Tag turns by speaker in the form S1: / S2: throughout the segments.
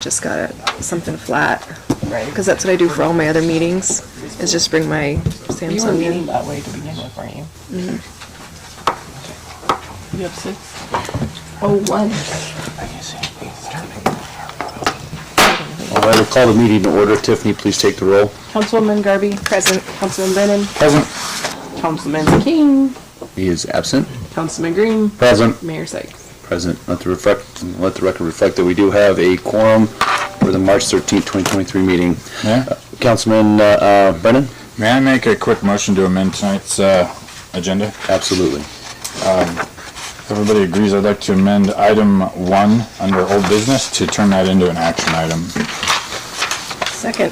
S1: just got something flat.
S2: Right.
S1: Because that's what I do for all my other meetings, is just bring my
S2: You were
S1: Samsung
S2: meeting
S1: in.
S2: that way to begin with, weren't you?
S1: Mhm.
S2: You have 6? Oh, 1.
S3: I will call the meeting to order. Tiffany, please take the roll.
S2: Councilwoman Garvey.
S1: Present.
S2: Councilman Brennan.
S3: Present.
S2: Councilman King.
S3: He is absent.
S2: Councilman Green.
S3: Present.
S2: Mayor Sykes.
S3: Present. Let the record reflect that we do have a quorum for the March 13th, 2023 meeting.
S4: Yeah.
S3: Councilman Brennan?
S4: May I make a quick motion to amend tonight's agenda?
S3: Absolutely.
S4: If everybody agrees, I'd like to amend item 1 under old business to turn that into an action item.
S1: Second.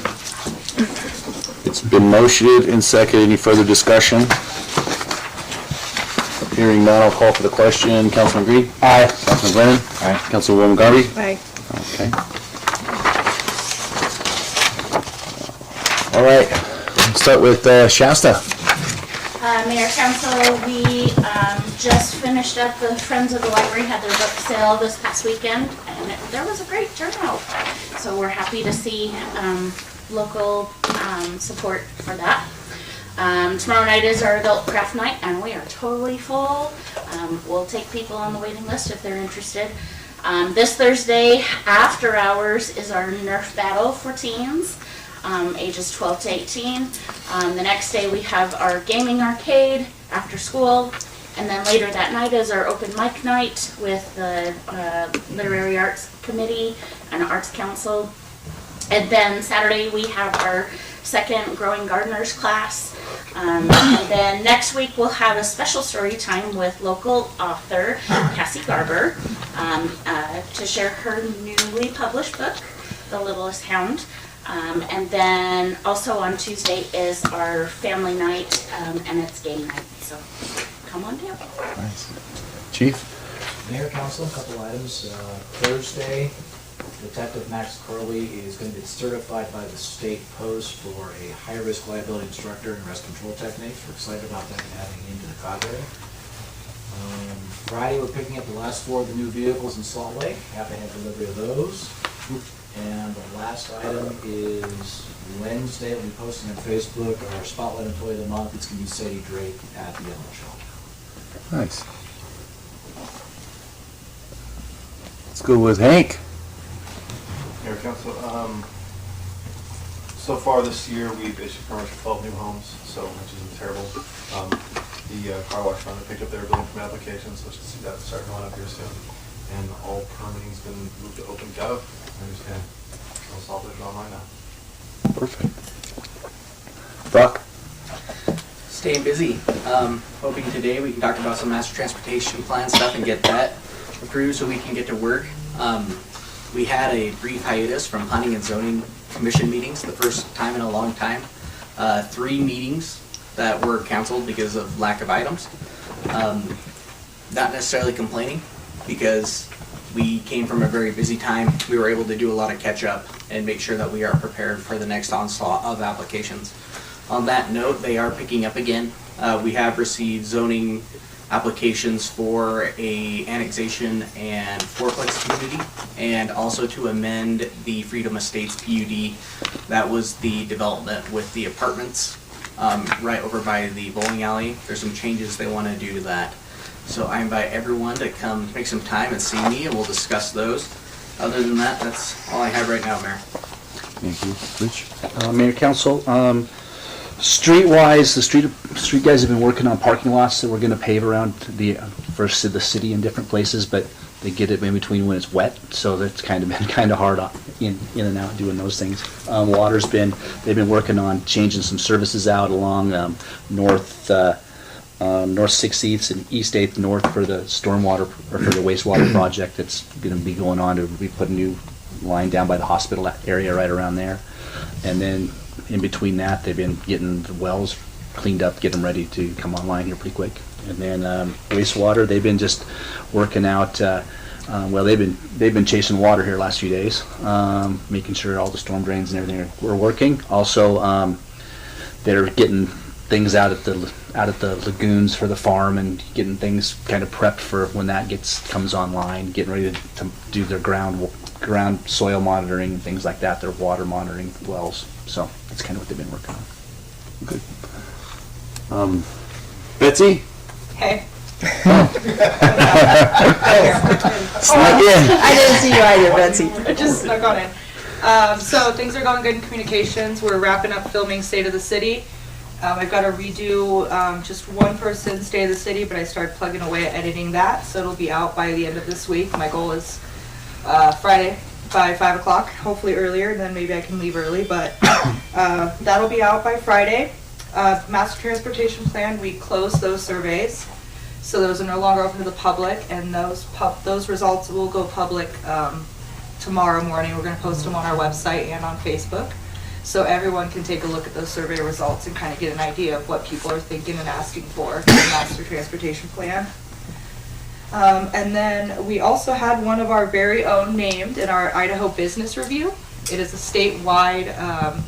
S3: It's been motioned and seconded. Any further discussion? Hearing none, I'll call for the question. Councilman Green? Aye. Councilman Brennan?
S4: Aye.
S3: Councilwoman Garvey?
S1: Aye.
S3: Okay. All right. Start with Shasta.
S5: Mayor, Council, we just finished up, the Friends of the Library had their book sale this past weekend, and there was a great turnout. So we're happy to see local support for that. Tomorrow night is our adult craft night, and we are totally full. We'll take people on the waiting list if they're interested. This Thursday, after hours, is our Nerf battle for teens. Ages 12 to 18. The next day we have our gaming arcade after school, and then later that night is our open mic night with the Literary Arts Committee and Arts Council. And then Saturday we have our second Growing Gardeners class. And then next week we'll have a special story time with local author Cassie Garber to share her newly published book, The Littlest Hound. And then also on Tuesday is our family night, and it's game night, so come on down.
S3: Nice. Chief?
S6: Mayor, Council, a couple items. Thursday, Detective Max Curley is going to get certified by the state post for a high-risk liability instructor in arrest control techniques. We're excited about that adding into the cadre. Friday, we're picking up the last 4 of the new vehicles in Salt Lake. Happy to have delivery of those. And the last item is Wednesday, we'll be posting on Facebook our Spotlight Employee of the Month. It's going to be Sadie Drake at the Yellow Shop.
S3: Nice. Let's go with Hank.
S7: Mayor, Council, so far this year we've issued permits for 12 new homes, so which isn't terrible. The car wash fund picked up their building permit applications, so we should see that start going up here soon. And all permitting's been moved to OpenGov. I understand. I'll solve it online now.
S3: Perfect. Brock?
S8: Staying busy. Hoping today we can talk about some master transportation plan stuff and get that approved so we can get to work. We had a brief hiatus from planning and zoning commission meetings, the first time in a long time. 3 meetings that were canceled because of lack of items. Not necessarily complaining, because we came from a very busy time. We were able to do a lot of catch up and make sure that we are prepared for the next onslaught of applications. On that note, they are picking up again. We have received zoning applications for a annexation and fourplex community, and also to amend the Freedom Estates PUD. That was the development with the apartments right over by the bowling alley. There's some changes they want to do to that. So I invite everyone to come make some time and see me, and we'll discuss those. Other than that, that's all I have right now, Mayor.
S3: Thank you. Rich?
S9: Mayor, Council, street-wise, the street guys have been working on parking lots that we're going to pave around the city in different places, but they get it in between when it's wet, so that's kind of been kind of hard in and out doing those things. They've been working on changing some services out along North 16th and East 8th North for the stormwater, or for the wastewater project that's going to be going on. To be put a new line down by the hospital area right around there. And then in between that, they've been getting the wells cleaned up, get them ready to come online here pretty quick. And then wastewater, they've been just working out. Well, they've been chasing water here the last few days, making sure all the storm drains and everything were working. Also, they're getting things out at the lagoons for the farm and getting things kind of prepped for when that comes online, getting ready to do their ground ground soil monitoring and things like that. They're water monitoring wells. So that's kind of what they've been working on.
S3: Betsy?
S10: Hey.
S1: I didn't see you either, Betsy.
S10: I just snuck on in. So things are going good in communications. We're wrapping up filming State of the City. I've got to redo just one person State of the City, but I started plugging away at editing that, so it'll be out by the end of this week. My goal is Friday by 5 o'clock, hopefully earlier, and then maybe I can leave early, but that'll be out by Friday. Master Transportation Plan, we closed those surveys, so those are no longer open to the public, and those results will go public tomorrow morning. We're going to post them on our website and on Facebook, so everyone can take a look at those survey results and kind of get an idea of what people are thinking and asking for the Master Transportation Plan. And then we also had one of our very own named in our Idaho Business Review. It is a statewide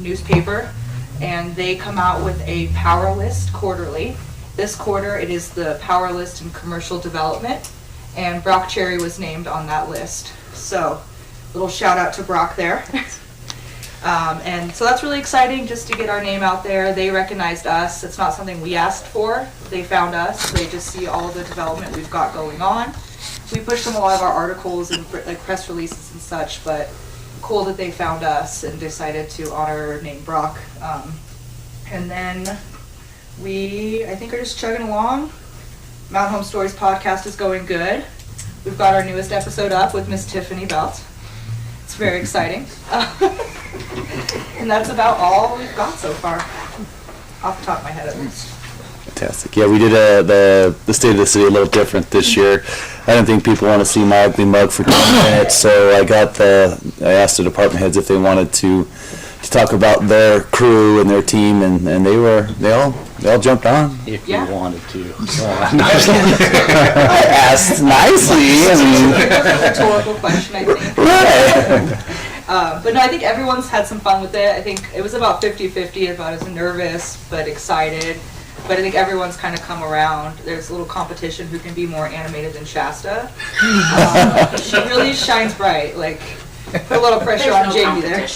S10: newspaper, and they come out with a power list quarterly. This quarter, it is the power list in commercial development, and Brock Cherry was named on that list. So, little shout out to Brock there. And so that's really exciting just to get our name out there. They recognized us. It's not something we asked for. They found us. They just see all the development we've got going on. We push them a lot of our articles and like press releases and such, but cool that they found us and decided to honor our name Brock. And then I think are just chugging along. Mountain Home Stories podcast is going good. We've got our newest episode up with Miss Tiffany Belt. It's very exciting. And that's about all we've got so far, off the top of my head at least.
S3: Fantastic. Yeah, we did the State of the City a little different this year. I don't think people want to see my ugly mug for 20 minutes, so I asked the department heads if they wanted to talk about their crew and their team, and they all jumped on.
S9: If
S10: Yeah.
S9: you wanted to.
S3: I asked nicely. I mean,
S10: It was a rhetorical question, I think.
S3: right.
S10: But no, I think everyone's had some fun with it. I think it was about 50-50, about as nervous but excited. But I think everyone's kind of come around. There's a little competition who can be more animated than Shasta. She really shines bright. Like, put a little pressure on Jamie there.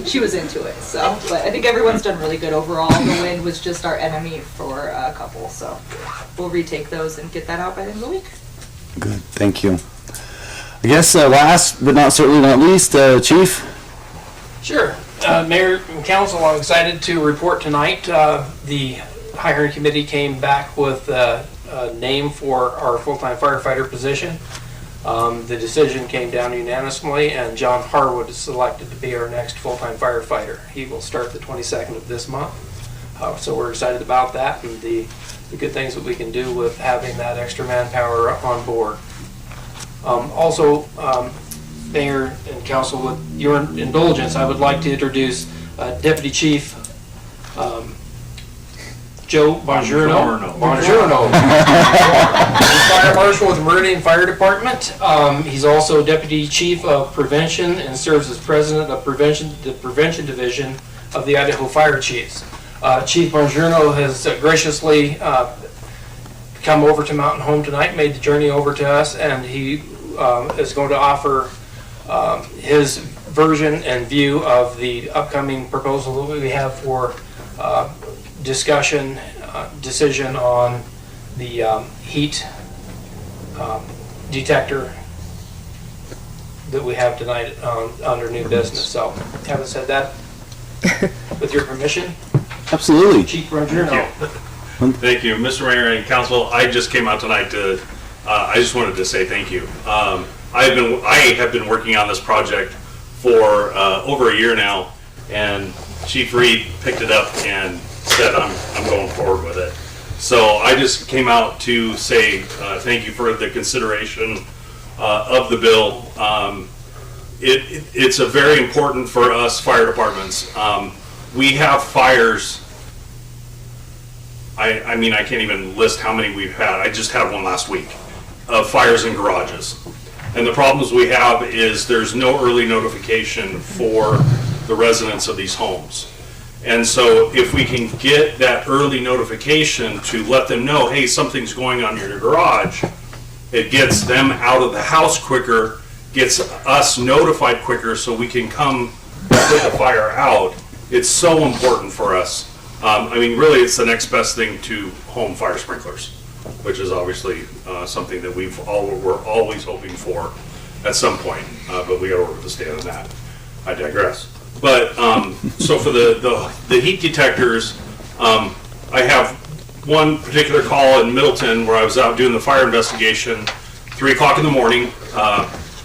S10: She was into it. So, but I think everyone's done really good overall. The wind was just our enemy for a couple. So we'll retake those and get that out by the end of the week.
S3: Good. Thank you. I guess last but not certainly not least, Chief.
S11: Sure. Mayor and Council, I'm excited to report tonight. The hiring committee came back with a name for our full-time firefighter position. The decision came down unanimously, and John Harwood is selected to be our next full-time firefighter. He will start the 22nd of this month. So we're excited about that and the good things that we can do with having that extra manpower on board. Also, Mayor and Council, with your indulgence, I would like to introduce Deputy Chief Joe Bongiorno. He's Fire Marshal with the Meridian Fire Department. He's also Deputy Chief of Prevention and serves as President of the Prevention Division of the Idaho Fire Chiefs. Chief Bongiorno has graciously come over to Mountain Home tonight, made the journey over to us, and he is going to offer his version and view of the upcoming proposal that we have for decision on the heat detector that we have tonight under new business. So, having said that, with your permission,
S3: Absolutely.
S11: Chief Bongiorno.
S12: Thank you, Mr. Mayor and Council. I just came out tonight to. I just wanted to say thank you. I have been working on this project for over a year now, and Chief Reed picked it up and said I'm going forward with it. So I just came out to say thank you for the consideration of the bill. It's a very important for us fire departments. We have fires. I mean, I can't even list how many we've had. I just had one last week of fires in garages. And the problems we have is there's no early notification for the residents of these homes. And so if we can get that early notification to let them know, hey, something's going on in your garage, it gets them out of the house quicker, gets us notified quicker so we can come put the fire out. It's so important for us. I mean, really, it's the next best thing to home fire sprinklers, which is obviously something that we're always hoping for at some point, but we got to work with the state on that. I digress. But so for the heat detectors, I have one particular call in Middleton where I was out doing the fire investigation, 3 o'clock in the morning.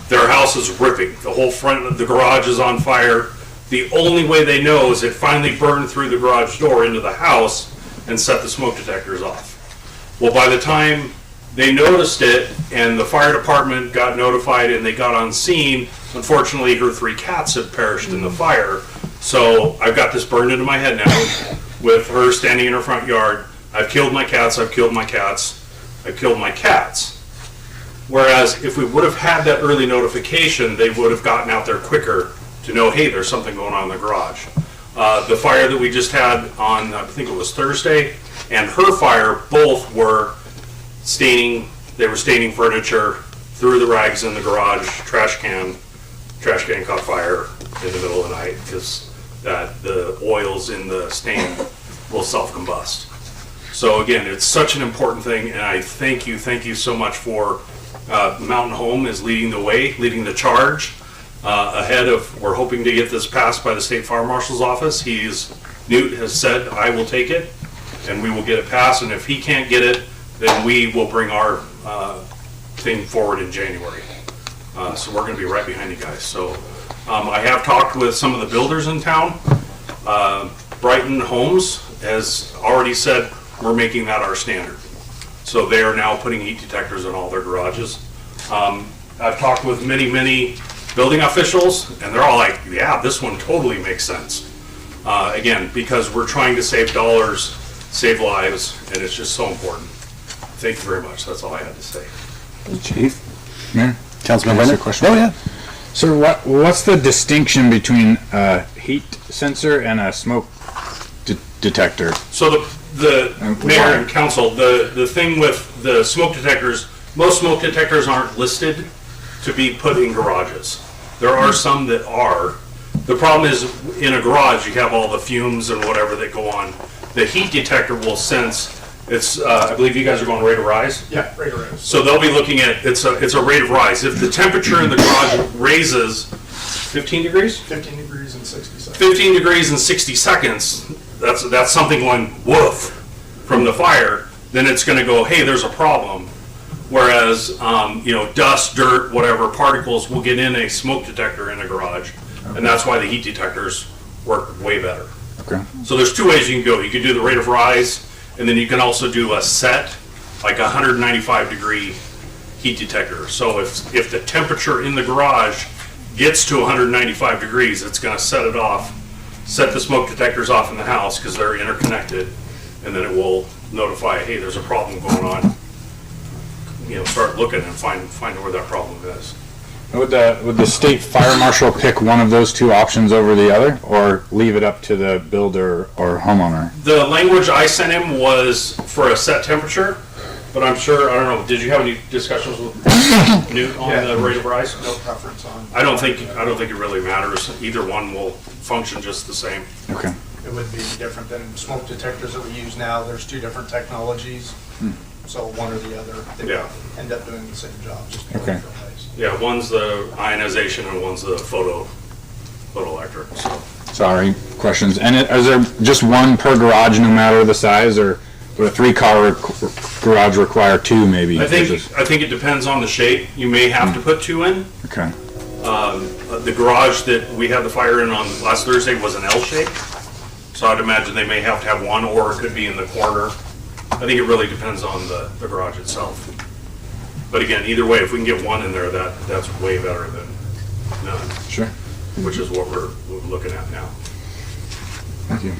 S12: Their house is ripping. The whole front of the garage is on fire. The only way they know is it finally burned through the garage door into the house and set the smoke detectors off. Well, by the time they noticed it and the fire department got notified and they got on scene, unfortunately her 3 cats had perished in the fire. So I've got this burned into my head now with her standing in her front yard. I've killed my cats, I've killed my cats, I've killed my cats. Whereas if we would have had that early notification, they would have gotten out there quicker to know, hey, there's something going on in the garage. The fire that we just had on, I think it was Thursday, and her fire, both were staining, they were staining furniture, threw the rags in the garage, trash can caught fire in the middle of the night because the oils in the stain will self-combust. So again, it's such an important thing, and I thank you so much for Mountain Home is leading the way, leading the charge. Ahead of, we're hoping to get this passed by the State Fire Marshal's office. Newt has said, I will take it, and we will get it passed, and if he can't get it, then we will bring our thing forward in January. So we're gonna be right behind you guys. So I have talked with some of the builders in town. Brighton Homes has already said, we're making that our standard. So they are now putting heat detectors in all their garages. I've talked with many building officials, and they're all like, yeah, this one totally makes sense. Again, because we're trying to save dollars, save lives, and it's just so important. Thank you very much. That's all I had to say.
S4: Chief? Mayor?
S3: Councilman
S4: Can I ask
S3: Brennan?
S4: a question?
S3: Oh, yeah.
S4: So what's the distinction between a heat sensor and a smoke detector?
S12: So the mayor and council, the thing with the smoke detectors, most smoke detectors aren't listed to be put in garages. There are some that are. The problem is in a garage you have all the fumes and whatever that go on. The heat detector will sense, it's I believe you guys are going rate of rise?
S7: Yeah, rate of rise.
S12: So they'll be looking at, it's a rate of rise. If the temperature in the garage raises 15 degrees?
S7: 15 degrees and 60 seconds.
S12: 15 degrees and 60 seconds, that's something going woof from the fire, then it's gonna go, hey, there's a problem. Whereas, dust, dirt, whatever, particles will get in a smoke detector in a garage. And that's why the heat detectors work way better.
S4: Okay.
S12: So there's 2 ways you can go. You can do the rate of rise, and then you can also do a set, like a 195 degree heat detector. So if the temperature in the garage gets to 195 degrees, it's gonna set it off, set the smoke detectors off in the house because they're interconnected, and then it will notify, hey, there's a problem going on. Start looking and find where that problem is.
S4: Would the state fire marshal pick one of those 2 options over the other, or leave it up to the builder or homeowner?
S12: The language I sent him was for a set temperature, but I'm sure, I don't know, did you have any discussions with Newt on the rate of rise?
S7: No preference on.
S12: I don't think it really matters. Either one will function just the same.
S4: Okay.
S7: It would be different than smoke detectors that we use now. There's 2 different technologies. So one or the other, they end up doing the same job, just in different ways.
S12: Yeah, one's the ionization and one's the photoelectric. So.
S4: Sorry, questions. And is there just one per garage no matter the size, or would a 3-car garage require 2 maybe?
S12: I think it depends on the shape. You may have to put 2 in.
S4: Okay.
S12: The garage that we had the fire in on last Thursday was an L shape. So I'd imagine they may have to have 1, or it could be in the corner. I think it really depends on the garage itself. But again, either way, if we can get 1 in there, that's way better than none.
S4: Sure.
S12: Which is what we're looking at now.
S4: Thank you.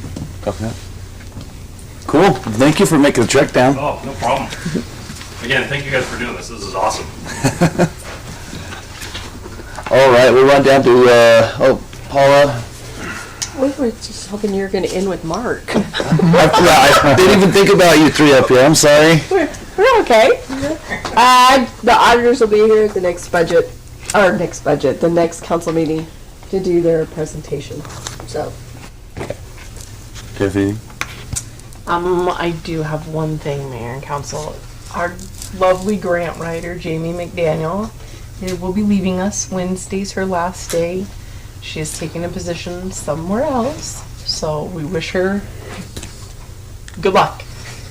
S3: Cool. Thank you for making the trek down.
S12: Oh, no problem. Again, thank you guys for doing this. This is awesome.
S3: All right, we'll run down to, Paula.
S1: We were just hoping you were going to end with Mark.
S3: I didn't even think about you 3 up here. I'm sorry.
S1: We're okay. The auditors will be here at the next budget our next budget, the next council meeting to do their presentation, so.
S3: Tiffany?
S2: I do have one thing, Mayor and Council. Our lovely grant writer, Jamie McDaniel, will be leaving us. Wednesday's her last day. She is taking a position somewhere else, so we wish her good luck.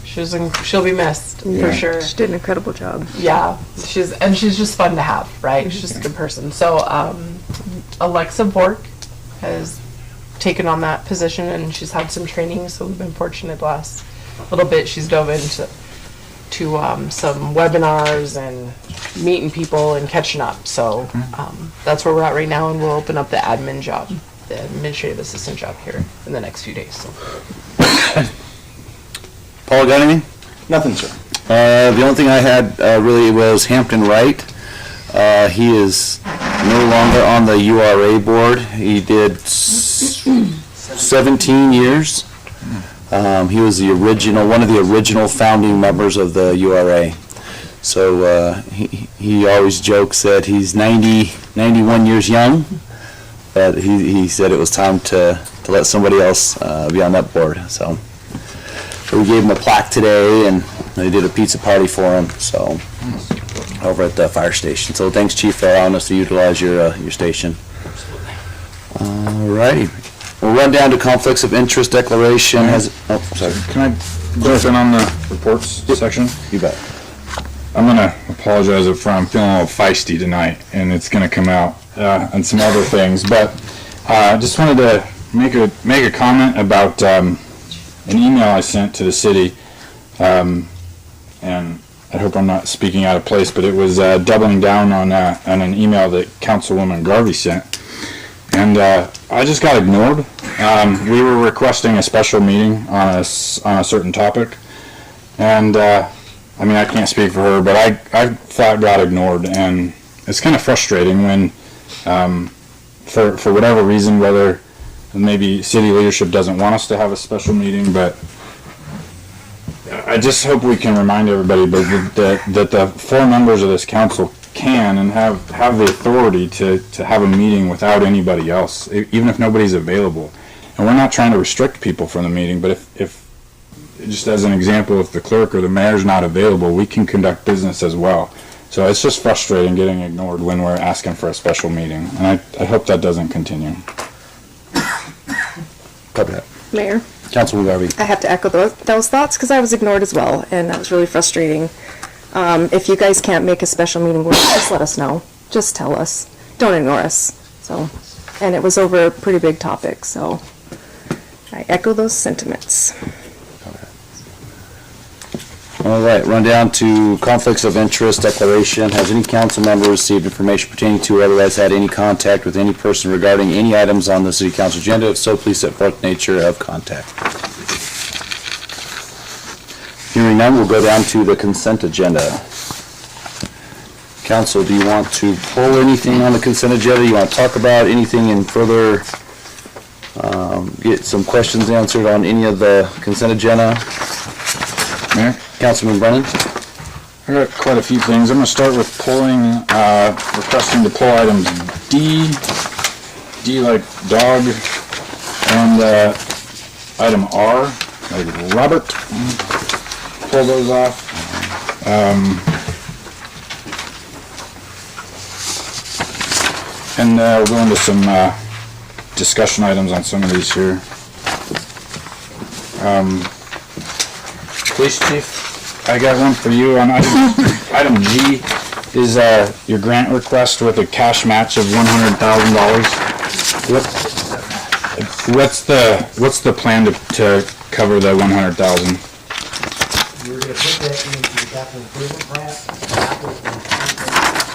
S2: She'll be missed for sure.
S1: She did an incredible job.
S2: Yeah, she's just fun to have, right? She's just a good person. So Alexa Bork has taken on that position, and she's had some training. So we've been fortunate the last little bit. She's dove into some webinars and meeting people and catching up. So that's where we're at right now, and we'll open up the admin job, the administrative assistant job here in the next few days. So.
S3: Paul, got anything?
S9: Nothing, sir.
S3: The only thing I had really was Hampton Wright. He is no longer on the URA board. He did 17 years. He was one of the original founding members of the URA. So he always jokes that he's 91 years young, but he said it was time to let somebody else be on that board. So we gave him a plaque today, and they did a pizza party for him. So over at the fire station. So thanks, Chief, for allowing us to utilize your station. Alrighty. We'll run down to conflicts of interest declaration. Sorry.
S4: Can I jump in on the reports section?
S3: You bet.
S4: I'm gonna apologize up front. I'm feeling a little feisty tonight, and it's gonna come out and some other things. But I just wanted to make a comment about an email I sent to the city, and I hope I'm not speaking out of place, but it was doubling down on an email that Councilwoman Garvey sent, and I just got ignored. We were requesting a special meeting on a certain topic, and I mean, I can't speak for her, but I flat got ignored, and it's kind of frustrating when, for whatever reason, whether maybe city leadership doesn't want us to have a special meeting, but I just hope we can remind everybody that the four members of this council can and have the authority to have a meeting without anybody else, even if nobody's available. And we're not trying to restrict people from the meeting, but if just as an example, if the clerk or the mayor's not available, we can conduct business as well. So it's just frustrating getting ignored when we're asking for a special meeting, and I hope that doesn't continue.
S3: Copy that.
S1: Mayor,
S3: Councilwoman Garvey.
S1: I have to echo those thoughts because I was ignored as well, and that was really frustrating. If you guys can't make a special meeting, just let us know. Just tell us. Don't ignore us. So, and it was over a pretty big topic, so I echo those sentiments.
S3: All right, run down to conflicts of interest declaration. Has any council member received information pertaining to or otherwise had any contact with any person regarding any items on the city council agenda? If so, please set forth the nature of contact. Hearing none, we'll go down to the consent agenda. Council, do you want to pull anything on the consent agenda? You want to talk about anything in further, get some questions answered on any of the consent agenda?
S4: Mayor?
S3: Councilman Brennan?
S4: I got quite a few things. I'm going to start with requesting to pull items D like dog, and item R, like Robert. Pull those off. And we'll go into some discussion items on some of these here. Police Chief, I got one for you on item G is your grant request with a cash match of $100,000. What's the plan to cover the $100,000?
S6: We're going to put that into the capital improvement grant, capital improvement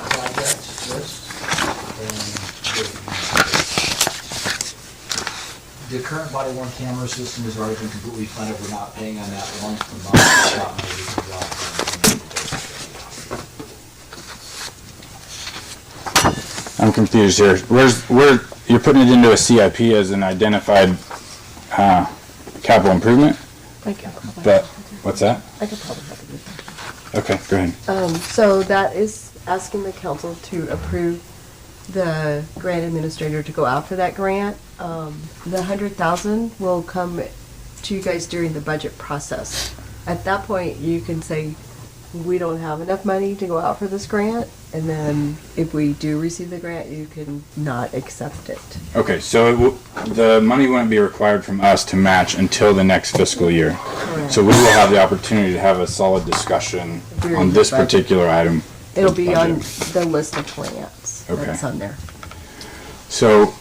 S6: project list, and the current body worn camera system has already been completely funded. We're not paying on that once per month. It's not money we can drop
S4: I'm confused here. Where you're putting it into a CIP as an identified capital improvement? But what's that?
S1: I could probably help you.
S4: Okay, go ahead.
S1: So that is asking the council to approve
S13: the grant administrator to go out for that grant. The 100,000 will come to you guys during the budget process. At that point, you can say, we don't have enough money to go out for this grant, and then if we do receive the grant, you can not accept it.
S4: Okay, so the money wouldn't be required from us to match until the next fiscal year.
S13: Correct.
S4: So we will have the opportunity to have a solid discussion
S13: During
S4: on
S13: the
S4: this
S13: budget.
S4: particular item.
S13: It'll
S4: with
S13: be on
S4: budget.
S13: the list of grants
S4: Okay.
S13: that's on there.
S4: So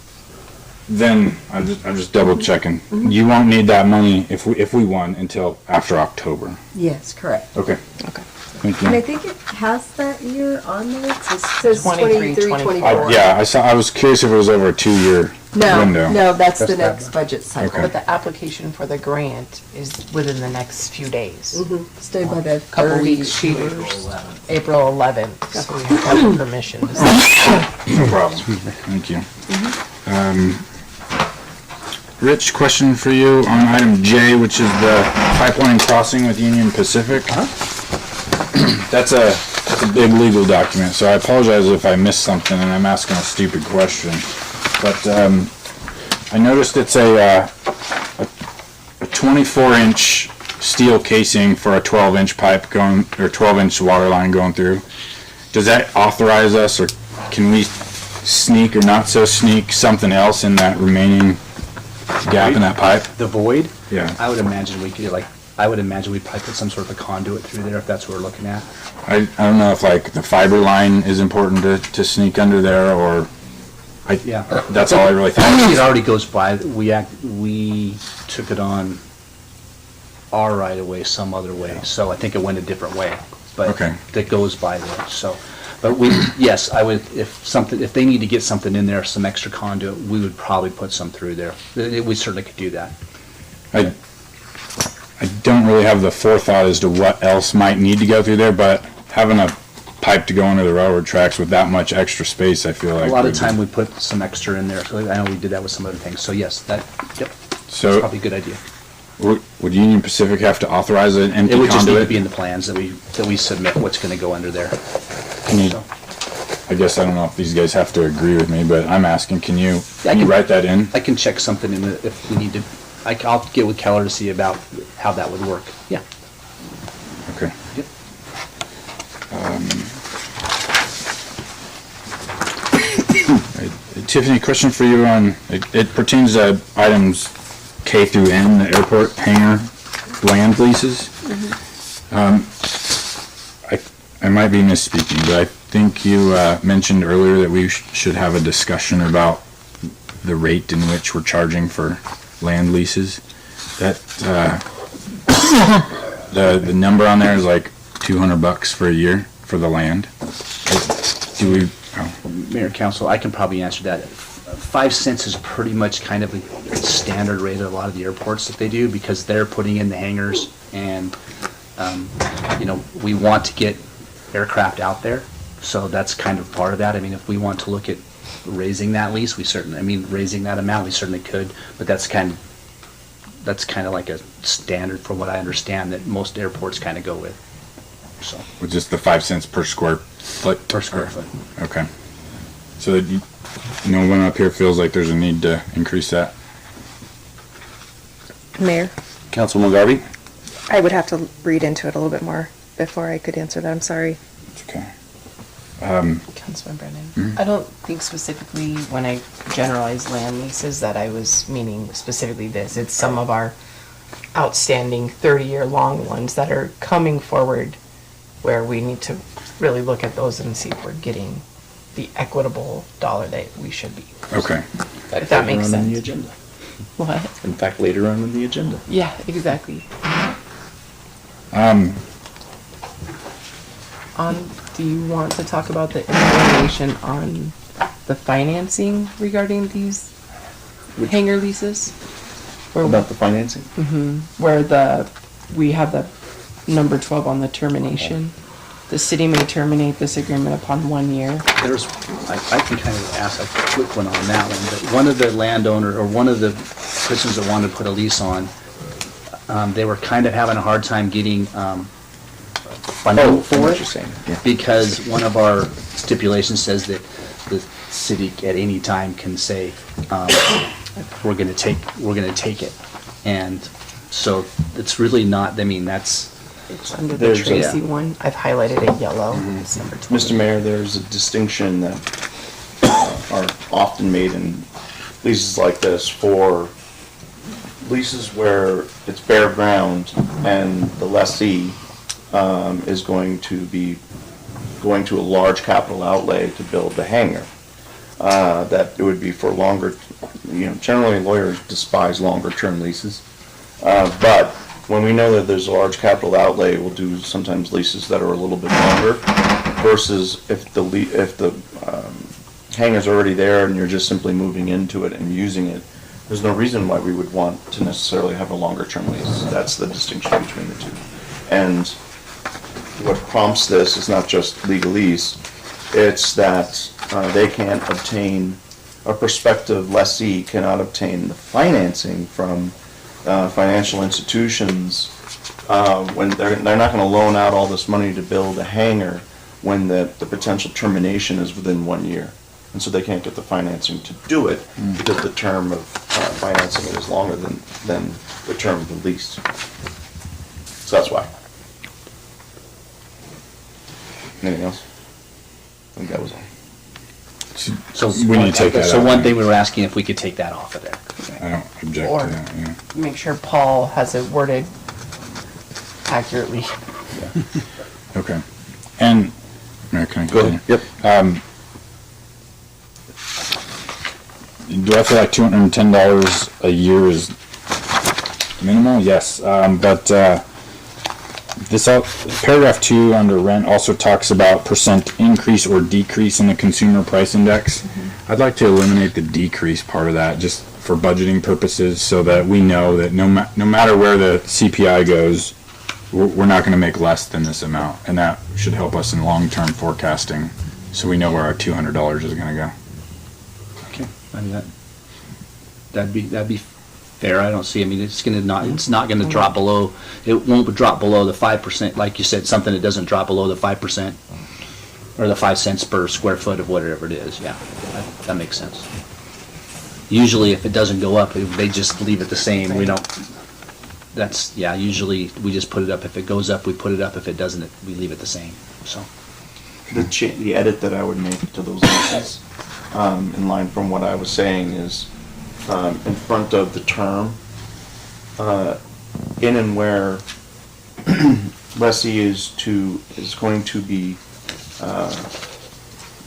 S4: then, I'm just double checking. You won't need that money if we won until after October.
S13: Yes, correct.
S4: Okay.
S1: Okay.
S4: Thank
S13: And I
S4: you.
S13: think it has that year on there. It says
S2: 23,
S13: 23, 24.
S4: Yeah, I was curious if it was over a 2-year
S13: No,
S4: window.
S13: no, that's the
S9: That's that
S13: next budget cycle.
S4: Okay.
S2: But the application for the grant is within the next few days.
S13: Stay by the
S2: Couple
S13: 30.
S2: weeks, April 11th, so we have to have permission to start.
S4: No problem. Thank you. Rich, question for you on item J, which is the pipeline crossing with Union Pacific. That's a big legal document, so I apologize if I missed something and I'm asking a stupid question. But I noticed it's a 24-inch steel casing for a 12-inch pipe going, or 12-inch water line going through. Does that authorize us, or can we sneak or not so sneak something else in that remaining gap in that pipe?
S9: The void?
S4: Yeah.
S9: I would imagine we'd probably put some sort of a conduit through there if that's what we're looking at.
S4: I don't know if like the fiber line is important to sneak under there, or
S9: Yeah.
S4: that's all I really
S9: It
S4: think.
S9: already goes by, we took it on our right of way some other way, so I think it went a different way. But
S4: Okay.
S9: that goes by there, so. But yes, I would, if they need to get something in there, some extra conduit, we would probably put some through there. We certainly could do that.
S4: I don't really have the forethought as to what else might need to go through there, but having a pipe to go under the railroad tracks with that much extra space, I feel like.
S9: A lot of
S4: would-
S9: time we put some extra in there, so I know we did that with some other things, so yes, yep, that's
S4: So
S9: probably a good idea.
S4: would Union Pacific have to authorize an
S9: It
S4: empty
S9: would just need to
S4: conduit?
S9: be in the plans that we submit what's gonna go under there.
S4: Can you,
S9: So,
S4: I guess I don't know if these guys have to agree with me, but I'm asking, can you
S9: I can-
S4: write that in?
S9: I can check something in if we need to, I'll get with Keller to see about how that would work, yeah.
S4: Okay.
S9: Yep.
S4: Tiffany, question for you on, it pertains to items K through N, the airport hangar land leases. I might be misspeaking, but I think you mentioned earlier that we should have a discussion about the rate in which we're charging for land leases. That, the number on there is like $200 for a year for the land. Do we,
S9: Mayor and Council, I can probably answer that. 5 cents is pretty much kind of a standard rate at a lot of the airports that they do, because they're putting in the hangars and, we want to get aircraft out there. So that's kind of part of that. I mean, if we want to look at raising that lease, raising that amount, we certainly could, but that's kind of like a standard from what I understand that most airports kind of go with, so.
S4: with just the 5 cents per square foot?
S9: Per square foot.
S4: Okay. So that no one up here feels like there's a need to increase that?
S1: Mayor,
S3: Councilwoman Garvey?
S1: I would have to read into it a little bit more before I could answer that. I'm sorry.
S4: It's okay.
S2: Councilman Brennan, I don't think specifically when I generalize land leases that I was meaning specifically this. It's some of our outstanding 30-year long ones that are coming forward where we need to really look at those and see if we're getting the equitable dollar that we should be.
S4: Okay.
S2: If that makes
S9: Later on in the
S2: sense.
S9: agenda.
S2: What?
S9: In fact, later on in the agenda.
S2: Yeah, exactly. Do you want to talk about the information on the financing regarding these hangar leases?
S9: About the financing?
S2: Where we have the number 12 on the termination. The city may terminate this agreement upon 1 year.
S9: I can kind of ask a quick one on that one, but one of the landowner, or one of the persons that wanted to put a lease on, they were kind of having a hard time getting funding for it. Because one of our stipulations says that the city at any time can say, we're gonna take it. And so it's really not, I mean, that's,
S2: It's under the
S14: There's a-
S2: Tracy one. I've highlighted it yellow. It's number 20.
S14: Mr. Mayor, there's a distinction that are often made in leases like this for leases where it's bare ground and the lessee is going to be going to a large capital outlay to build the hangar. That it would be for longer, generally lawyers despise longer term leases. But when we know that there's a large capital outlay, we'll do sometimes leases that are a little bit longer versus if the hangar's already there and you're just simply moving into it and using it. There's no reason why we would want to necessarily have a longer term lease. That's the distinction between the two. And what prompts this is not just legalese, it's that they can't obtain, a prospective lessee cannot obtain the financing from financial institutions when they're not going to loan out all this money to build a hangar when the potential termination is within 1 year. And so they can't get the financing to do it because the term of financing it is longer than the term of the lease. So that's why. Anything else? I think that was all.
S9: so.
S4: We need to take that
S9: So
S4: out.
S9: one thing we were asking if we could take that off of there.
S4: I don't object
S2: Or-
S4: to that, yeah.
S2: Make sure Paul has it worded accurately.
S4: Okay. And, Mayor, can I
S14: Go ahead.
S4: continue?
S14: Yep.
S4: Do I feel like $210 a year is minimal? Yes, but this paragraph 2 under rent also talks about percent increase or decrease in the consumer price index. I'd like to eliminate the decrease part of that just for budgeting purposes so that we know that no matter where the CPI goes, we're not going to make less than this amount, and that should help us in long-term forecasting so we know where our $200 is going to go.
S9: Okay, I mean, that'd be fair. I don't see, I mean, it's not gonna drop below, it won't drop below the 5%, like you said, something that doesn't drop below the 5%, or the 5 cents per square foot of whatever it is, yeah, that makes sense. Usually if it doesn't go up, they just leave it the same, we don't, usually we just put it up, if it goes up, we put it up, if it doesn't, we leave it the same, so.
S14: The edit that I would make to those leases, in line from what I was saying, is in front of the term, in and where lessee is going to be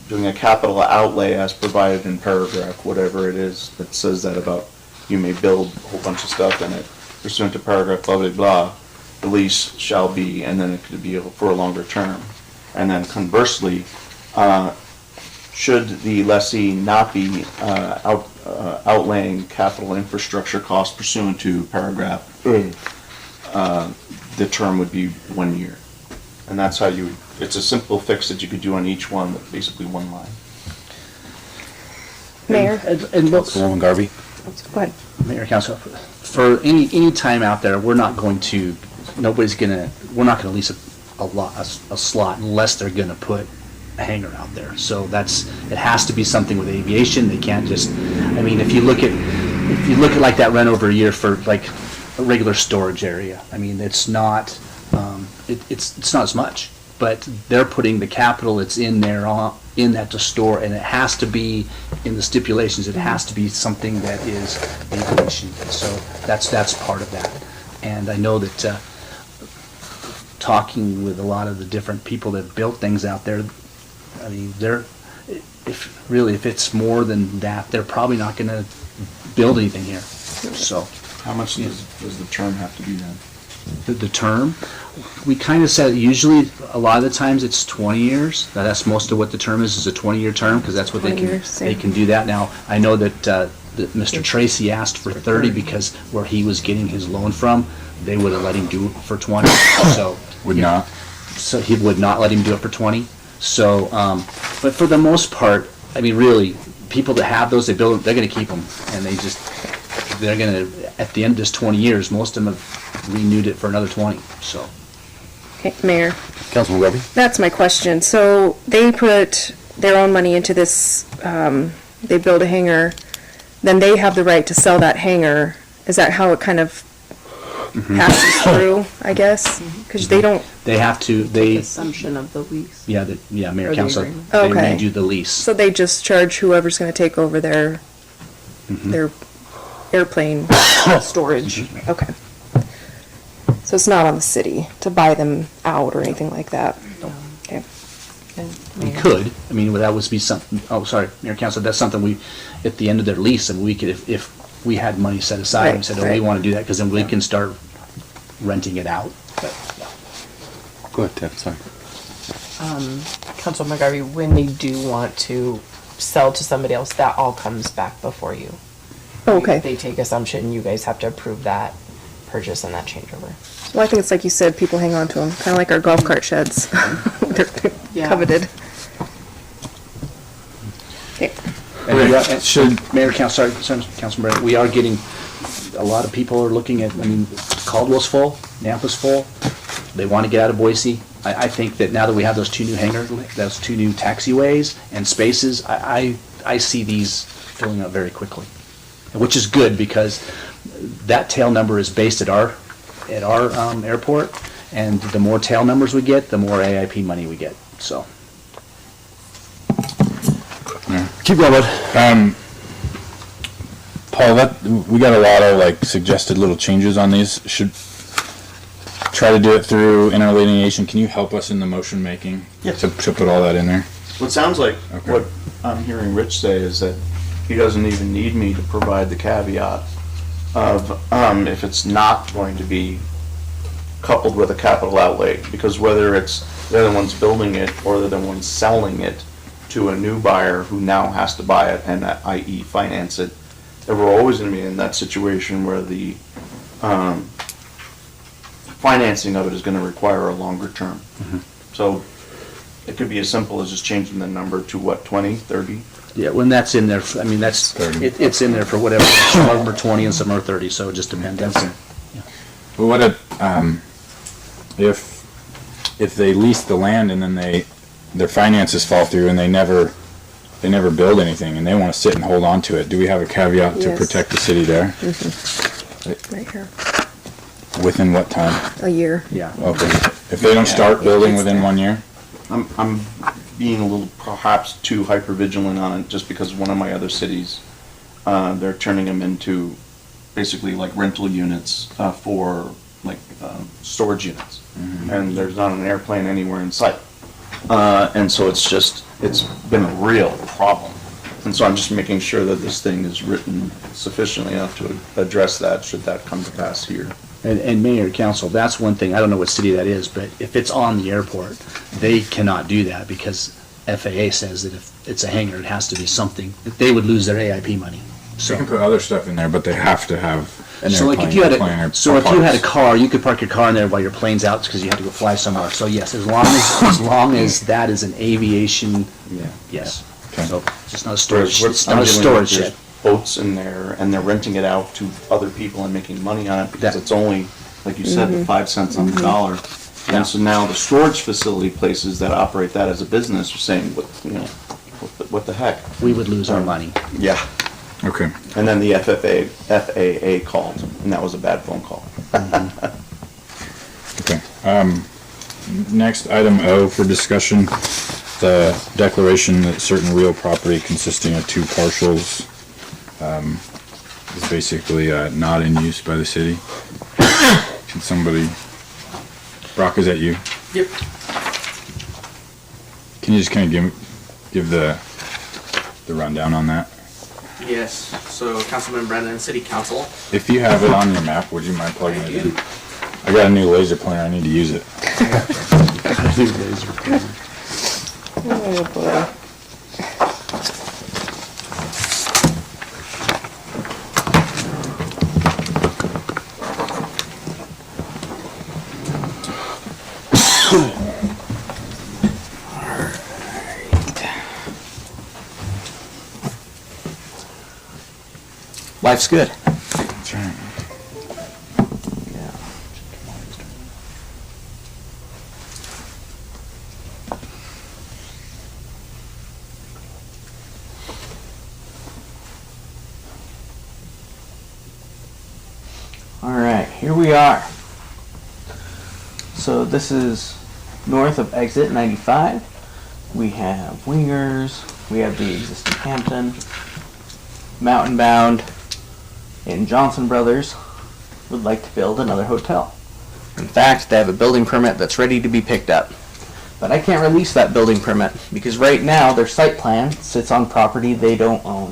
S14: doing a capital outlay as provided in paragraph whatever it is that says that about you may build a whole bunch of stuff in it pursuant to paragraph blah blah blah, the lease shall be, and then it could be for a longer term. And then conversely, should the lessee not be outlaying capital infrastructure costs pursuant to paragraph A, the term would be 1 year. And that's how it's a simple fix that you could do on each one, with basically one line.
S1: Mayor?
S9: And what,
S3: Councilwoman Garvey?
S1: Go ahead.
S9: Mayor, Council, for any time out there, we're not gonna lease a slot unless they're gonna put a hangar out there. So it has to be something with aviation. They can't just, I mean, if you look at like that rent over a year for like a regular storage area, I mean, it's not, it's not as much, but they're putting the capital, it's in there, in that to store, and it has to be, in the stipulations, it has to be something that is aviation. So that's part of that. And I know that, talking with a lot of the different people that built things out there, I mean, if it's more than that, they're probably not gonna build anything here, so.
S14: How much does the term have to be then?
S9: The term, we kind of said, usually, a lot of the times it's 20 years. Now, that's most of what the term is a 20-year term, because that's what
S1: 20 years,
S9: they
S1: yeah.
S9: can do that. Now, I know that Mr. Tracy asked for 30 because where he was getting his loan from, they would have let him do it for 20, so.
S4: Would not?
S9: So he would not let him do it for 20. So, but for the most part, I mean, really, people that have those, they build them, they're gonna keep them, and they're gonna, at the end of this 20 years, most of them have renewed it for another 20, so.
S1: Okay, Mayor,
S3: Councilwoman Garvey?
S1: that's my question. So they put their own money into this they build a hangar, then they have the right to sell that hangar. Is that how it kind of passes through, I guess? Because they don't,
S9: They have to, they,
S13: Assumption of the lease.
S9: yeah, mayor
S13: Or the
S9: council,
S13: agreement.
S9: they
S1: Okay.
S9: redo the lease.
S1: so they just charge whoever's gonna take over their airplane storage. Okay. So it's not on the city to buy them out or anything like that? Okay.
S9: We could, I mean, that would be something, oh, sorry, Mayor Council, that's something we, at the end of their lease, and we could, if we had money set aside, and
S1: Right,
S9: said, oh, we
S1: right.
S9: want to do that, because then we can start renting it out.
S3: Go ahead, Ted, sorry.
S2: Council McGarvey, when they do want to sell to somebody else, that all comes back before you.
S1: Okay.
S2: They take assumption, you guys have to approve that purchase and that changeover.
S1: Well, I think it's like you said, people hang on to them, kind of like our golf cart sheds. They're
S2: Yeah.
S1: coveted. Okay.
S9: And we are, and should, Mayor Council, sorry, Councilman Brennan, we are getting, a lot of people are looking at, I mean, Caldwell's full, Nampa's full, they want to get out of Boise. I think that now that we have those two new those two new taxiways and spaces, I see these filling up very quickly. Which is good, because that tail number is based at our airport, and the more tail numbers we get, the more AIP money we get, so.
S3: Keep going, bud.
S4: Paul, we got a lot of like suggested little changes on these. Should try to do it through interlineation. Can you help us in the motion making?
S14: Yes.
S4: To put all that in there?
S14: What sounds like,
S4: Okay.
S14: what I'm hearing Rich say is that he doesn't even need me to provide the caveat of, if it's not going to be coupled with a capital outlay, because whether it's they're the ones building it or they're the ones selling it to a new buyer who now has to buy it and i.e. finance it, that we're always gonna be in that situation where the, financing of it is gonna require a longer term. So it could be as simple as just changing the number to what, 20, 30?
S9: Yeah, when that's in there, I mean, that's,
S4: 30.
S9: it's in there for whatever, some of them are 20 and some are 30, so it just depends.
S4: Well, what if they lease the land and then their finances fall through and they never build anything and they want to sit and hold on to it, do we have a caveat to
S1: Yes.
S4: protect the city there?
S1: Right here,
S4: Within what time?
S1: a year.
S9: Yeah.
S4: Okay. If they don't start building within 1 year?
S14: I'm being a little perhaps too hyper vigilant on it just because one of my other cities, they're turning them into basically like rental units for like storage units. And there's not an airplane anywhere in sight. And so it's been a real problem. And so I'm just making sure that this thing is written sufficiently enough to address that, should that come to pass here.
S9: And Mayor, Council, that's one thing, I don't know what city that is, but if it's on the airport, they cannot do that because FAA says that if it's a hangar, it has to be something, that they would lose their AIP money.
S4: They can put other stuff in there, but they have to have an
S9: So like
S4: airplane.
S9: if you had
S4: plane or
S9: so if you had a
S4: parts.
S9: car, you could park your car in there while your plane's out because you had to go fly somewhere. So yes, as long as that is an aviation, yes.
S4: Okay.
S9: So it's just not a storage,
S14: Whereas
S9: it's
S14: what
S9: not
S14: I'm
S9: a
S14: dealing
S9: storage
S14: with,
S9: shed.
S14: there's boats in there, and they're renting it out to other people and making money on it, because
S9: That-
S14: it's only, like you said, the 5 cents on the dollar. And so now the storage facility places that operate that as a business are saying, what the heck?
S9: We would lose our money.
S14: Yeah.
S4: Okay.
S14: And then the FAA called, and that was a bad phone call.
S4: Okay. Next, item O for discussion, the declaration that certain real property consisting of two parcels is basically not in use by the city. Can somebody, Brock, is that you?
S8: Yep.
S4: Can you just kind of give the rundown on that?
S8: Yes, so Councilman Brennan, City Council.
S4: If you have it on your map, would you mind plugging it in? I got a new laser pointer, I need to use it.
S1: Oh, boy.
S9: Life's good.
S4: That's right.
S8: Alright, here we are. So this is north of exit 95. We have Wingers, we have the existing Hampton, Mountain Bound, and Johnson Brothers would like to build another hotel. In fact, they have a building permit that's ready to be picked up. But I can't release that building permit because right now their site plan sits on property they don't own,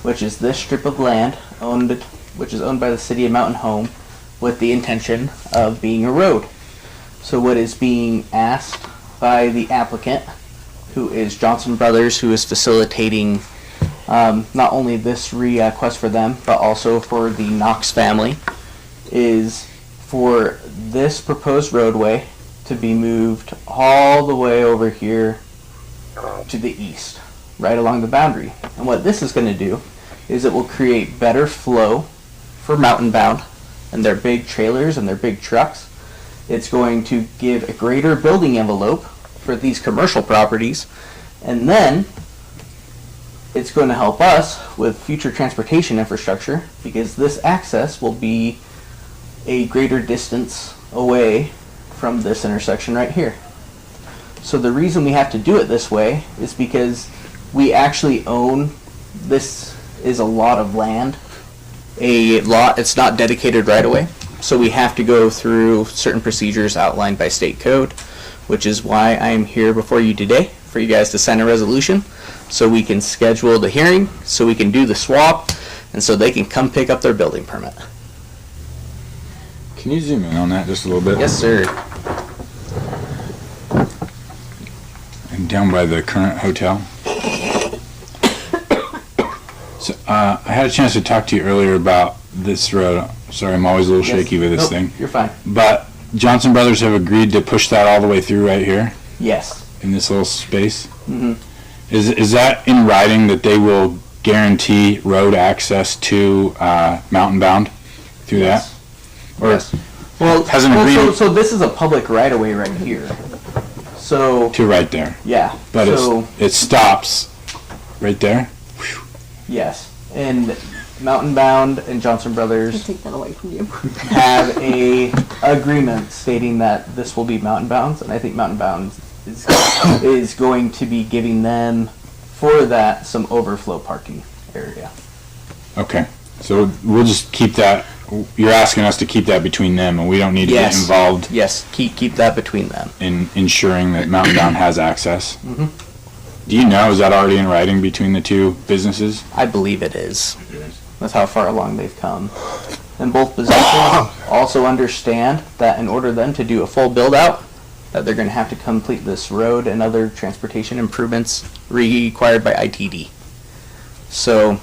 S8: which is this strip of land which is owned by the city of Mountain Home with the intention of being a road. So what is being asked by the applicant, who is Johnson Brothers, who is facilitating not only this request for them, but also for the Knox family, is for this proposed roadway to be moved all the way over here to the east, right along the boundary. And what this is going to do is it will create better flow for Mountain Bound and their big trailers and their big trucks. It's going to give a greater building envelope for these commercial properties, and then it's going to help us with future transportation infrastructure because this access will be a greater distance away from this intersection right here. So the reason we have to do it this way is because we actually own, this is a lot of land. A lot, it's not dedicated right away. So we have to go through certain procedures outlined by state code, which is why I am here before you today, for you guys to sign a resolution so we can schedule the hearing, so we can do the swap, and so they can come pick up their building permit.
S4: Can you zoom in on that just a little bit?
S8: Yes, sir.
S4: And down by the current hotel. So I had a chance to talk to you earlier about this road. Sorry, I'm always a little shaky with this
S8: Nope,
S4: thing.
S8: You're fine.
S4: But Johnson Brothers have agreed to push that all the way through right here
S8: Yes.
S4: in this little space.
S8: Mm-hmm.
S4: Is that in writing that they will guarantee road access to Mountain Bound through that? Or
S8: Yes. Well,
S4: has an
S8: so
S4: agreement
S8: this is a public right of way right here. So
S4: to right there,
S8: yeah.
S4: but
S8: so
S4: it stops right there.
S8: yes, and Mountain Bound and Johnson Brothers
S13: Take that away from you.
S8: have a agreement stating that this will be Mountain Bound's, and I think Mountain Bound is going to be giving them for that some overflow parking area.
S4: Okay, so we'll just keep that. You're asking us to keep that between them, and we don't need to
S8: Yes.
S4: get involved
S8: Yes, keep that between them.
S4: in ensuring that Mountain Bound has access.
S8: Mhm.
S4: Do you know, is that already in writing between the two businesses?
S8: I believe it is. That's how far along they've come. And both positions also understand that in order then to do a full build out, that they're going to have to complete this road and other transportation improvements required by ITD. So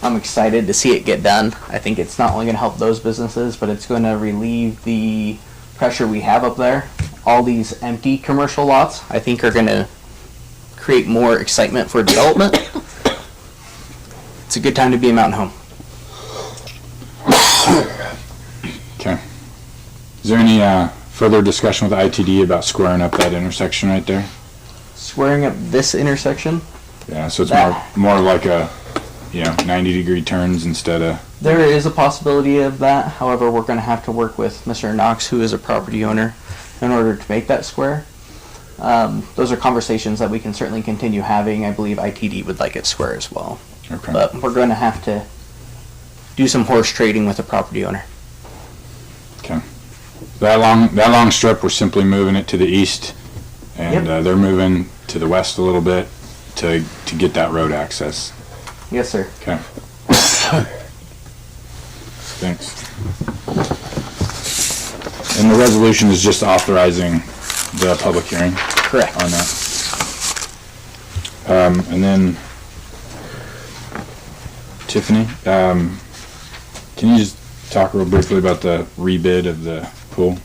S8: I'm excited to see it get done. I think it's not only going to help those businesses, but it's going to relieve the pressure we have up there. All these empty commercial lots, I think, are going to create more excitement for development. It's a good time to be a Mountain Home.
S4: Okay. Is there any further discussion with ITD about squaring up that intersection right there?
S8: Squaring up this intersection,
S4: Yeah, so it's
S8: That-
S4: more like a, 90-degree turns instead of,
S8: there is a possibility of that. However, we're going to have to work with Mr. Knox, who is a property owner, in order to make that square. Those are conversations that we can certainly continue having. I believe ITD would like it square as well.
S4: okay.
S8: But we're going to have to do some horse trading with the property owner.
S4: That long strip, we're simply moving it to the east, and they're moving to the west a little bit to get that road access.
S8: Yes, sir.
S4: Okay. Thanks. And the resolution is just authorizing the public hearing
S8: Correct.
S4: on that. And then, Tiffany, can you just talk real briefly about the rebid of the pool?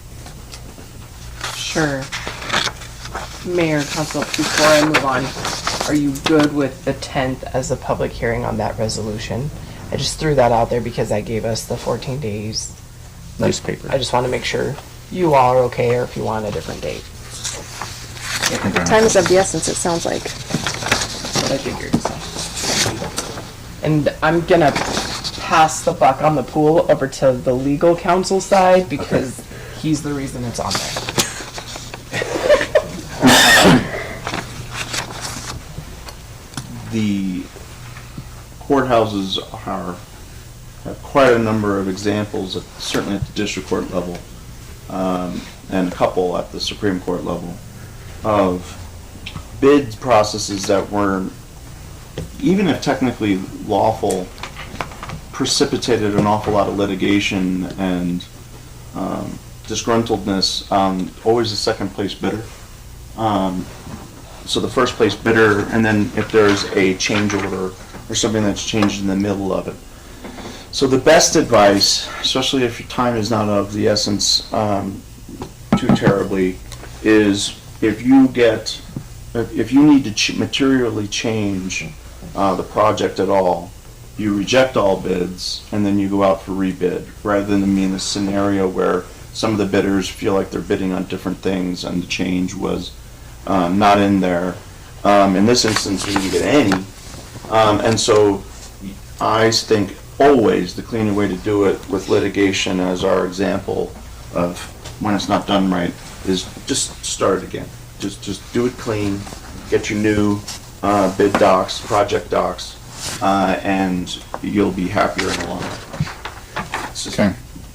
S2: Sure. Mayor, Council, before I move on, are you good with the 10th as a public hearing on that resolution? I just threw that out there because that gave us the 14 days.
S8: Newspaper.
S2: I just want to make sure you all are okay, or if you want a different date.
S1: Time is of the essence, it sounds like.
S2: That's what I figured. So. And I'm gonna pass the buck on the pool over to the legal counsel side because he's the reason it's on there.
S14: The courthouses have quite a number of examples, certainly at the district court level, and a couple at the Supreme Court level, of bid processes that were, even if technically lawful, precipitated an awful lot of litigation and disgruntledness on always the second place bidder. So the first place bidder, and then if there's a change order or something that's changed in the middle of it. So the best advice, especially if your time is not of the essence too terribly, is if you need to materially change the project at all, you reject all bids and then you go out for rebid, rather than be in a scenario where some of the bidders feel like they're bidding on different things and the change was not in there. In this instance, we didn't get any. And so I think always the cleaner way to do it, with litigation as our example of when it's not done right, is just start it again. Just do it clean, get your new bid docs, project docs, and you'll be happier in the long run. It's just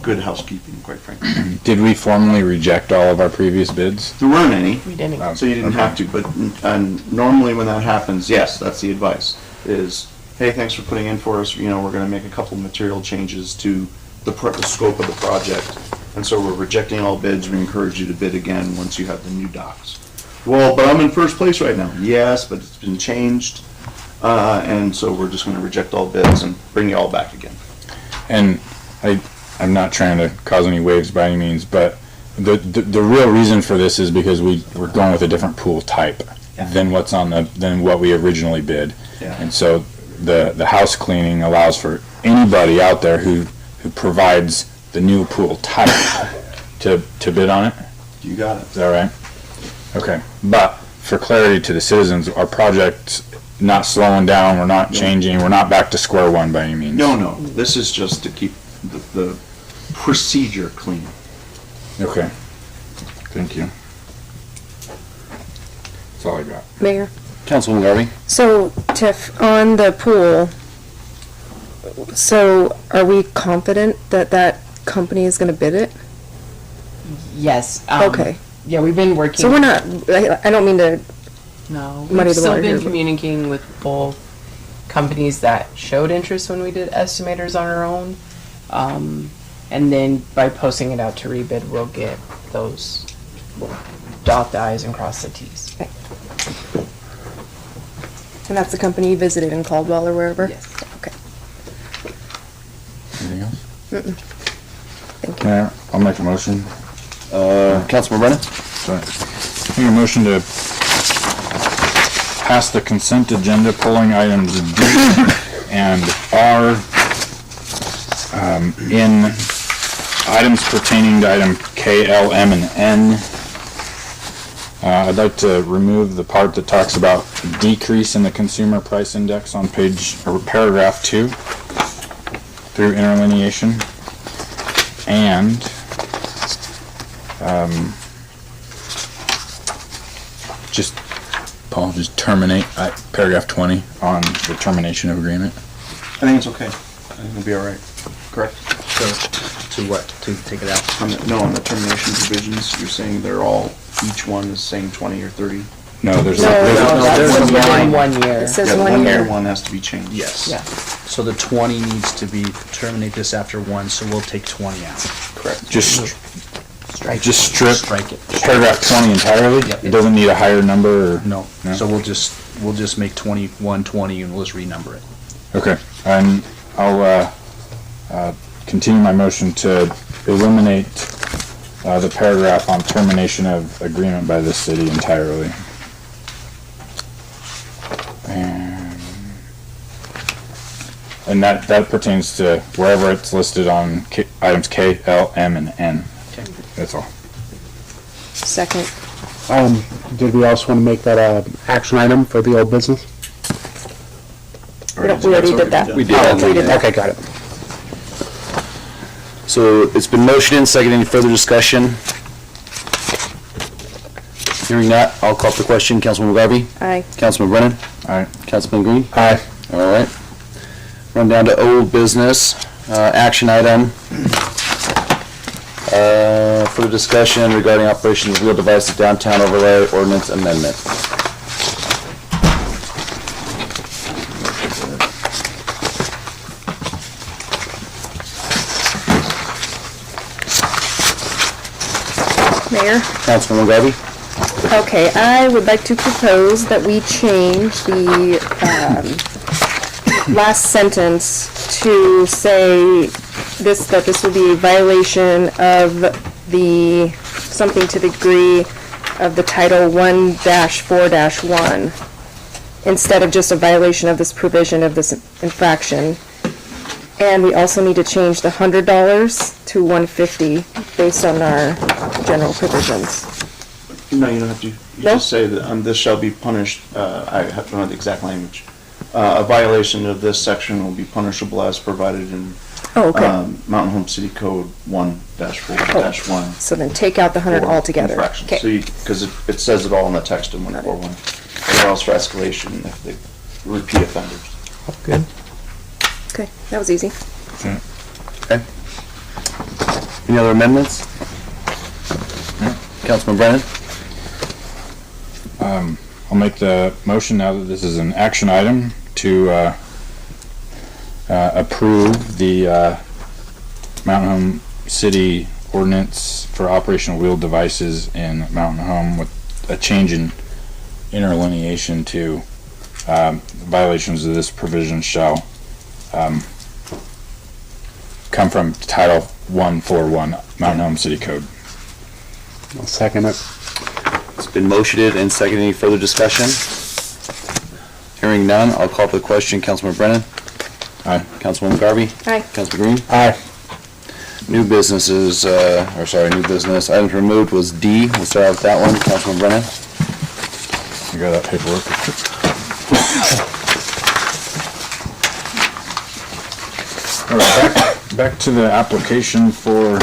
S14: good housekeeping, quite frankly.
S4: Did we formally reject all of our previous bids?
S14: There weren't any.
S2: We didn't.
S14: So you didn't have to, but normally when that happens, yes, that's the advice, is, hey, thanks for putting in for us, we're gonna make a couple material changes to the scope of the project, and so we're rejecting all bids, we encourage you to bid again once you have the new docs. Well, but I'm in first place right now. Yes, but it's been changed, and so we're just gonna reject all bids and bring you all back again.
S4: And I'm not trying to cause any waves by any means, but the real reason for this is because we're going with a different pool type than what we originally bid.
S14: Yeah.
S4: And so the house cleaning allows for anybody out there who provides the new pool type to bid on it.
S14: You got it.
S4: Is that right? Okay. But for clarity to the citizens, our project's not slowing down, we're not changing, we're not back to square one by any means.
S14: No, this is just to keep the procedure clean.
S4: Okay. Thank you. That's all I got.
S1: Mayor?
S3: Councilwoman Garvey?
S1: So, Tiff, on the pool, so are we confident that that company is gonna bid it?
S2: Yes.
S1: Okay.
S2: Yeah, we've been working.
S1: So we're not, I don't mean to,
S2: No,
S1: muddy
S2: we've
S1: the
S2: still
S1: water
S2: been
S1: here, but-
S2: communicating with both companies that showed interest when we did estimators on our own. And then by posting it out to rebid, we'll get those, dot the i's and cross the t's.
S1: and that's the company you visited in Caldwell or wherever?
S2: Yes.
S1: Okay.
S4: Anything else?
S1: Thank you.
S4: Yeah, I'll make a motion.
S3: Councilman Brennan?
S4: Sorry. Make a motion to pass the consent agenda, pulling items D and R in items pertaining to item K, L, M, and N. I'd like to remove the part that talks about decrease in the consumer price index on paragraph 2 through interlineation, and just terminate paragraph 20 on the termination of agreement.
S14: I think it's okay. I think it'll be all right. Correct?
S9: To what? To take it out?
S14: On the termination provisions, you're saying they're all, each one is saying 20 or 30?
S4: No, there's
S1: No,
S2: That's
S14: there's
S2: within
S14: line.
S2: 1 year.
S1: It says
S14: Yeah, the
S1: 1
S14: 1 year
S1: year.
S14: one has to be changed.
S9: Yes.
S2: Yeah.
S9: So the 20 needs to be, terminate this after 1, so we'll take 20 out.
S14: Correct.
S4: just
S2: Strike.
S4: strip
S9: Strike it.
S4: paragraph 20 entirely.
S9: Yep.
S4: It doesn't need a higher number. Or,
S9: No,
S4: No?
S9: so we'll just make 21, 20, and we'll just renumber it.
S4: Okay, and I'll continue my motion to eliminate the paragraph on termination of agreement by the city entirely. And that pertains to wherever it's listed on items K, L, M, and N.
S9: Okay.
S4: That's all.
S1: Second.
S15: Did we also want to make that a action item for the old business?
S1: We already did that.
S3: We did.
S1: We did that.
S15: Okay, got it.
S3: So it's been motioned, second, any further discussion? Hearing that, I'll call for the question. Councilman McGarvey?
S1: Aye.
S3: Councilman Brennan?
S4: Aye.
S3: Councilman Green?
S15: Aye.
S3: All right. Run down to old business, action item. For the discussion regarding operation of wheel device downtown overlay ordinance amendment.
S1: Mayor?
S3: Councilman McGarvey?
S1: Okay, I would like to propose that we change the last sentence to say that this will be a violation of the, something to the degree of the Title 1-4-1, instead of just a violation of this provision of this infraction. And we also need to change the $100 to $150 based on our general provisions.
S14: No, you don't have to. You
S1: No?
S14: just say that this shall be punished, I don't know the exact language. A violation of this section will be punishable as provided in
S1: Oh, okay.
S14: Mountain Home City Code 1-4-1.
S1: So then take out the 100
S14: for
S1: altogether.
S14: infraction.
S1: Okay.
S14: So you, because it says it all in the text in 141. Or else for escalation if they repeat offenders.
S3: Good.
S1: Okay, that was easy.
S3: Okay. Any other amendments? Councilman Brennan?
S4: I'll make the motion now that this is an action item to approve the Mountain Home City ordinance for operational wheel devices in Mountain Home with a change in interlineation to violations of this provision shall come from Title 141 Mountain Home City Code.
S15: I'll second it.
S3: It's been motioned and seconded. Any further discussion? Hearing none, I'll call for the question. Councilman Brennan?
S4: Aye.
S3: Councilman McGarvey?
S1: Aye.
S3: Councilman Green?
S15: Aye.
S3: New businesses, new business. Items removed was D. We'll start out with that one. Councilman Brennan?
S4: You got that paperwork? All right, back to the application for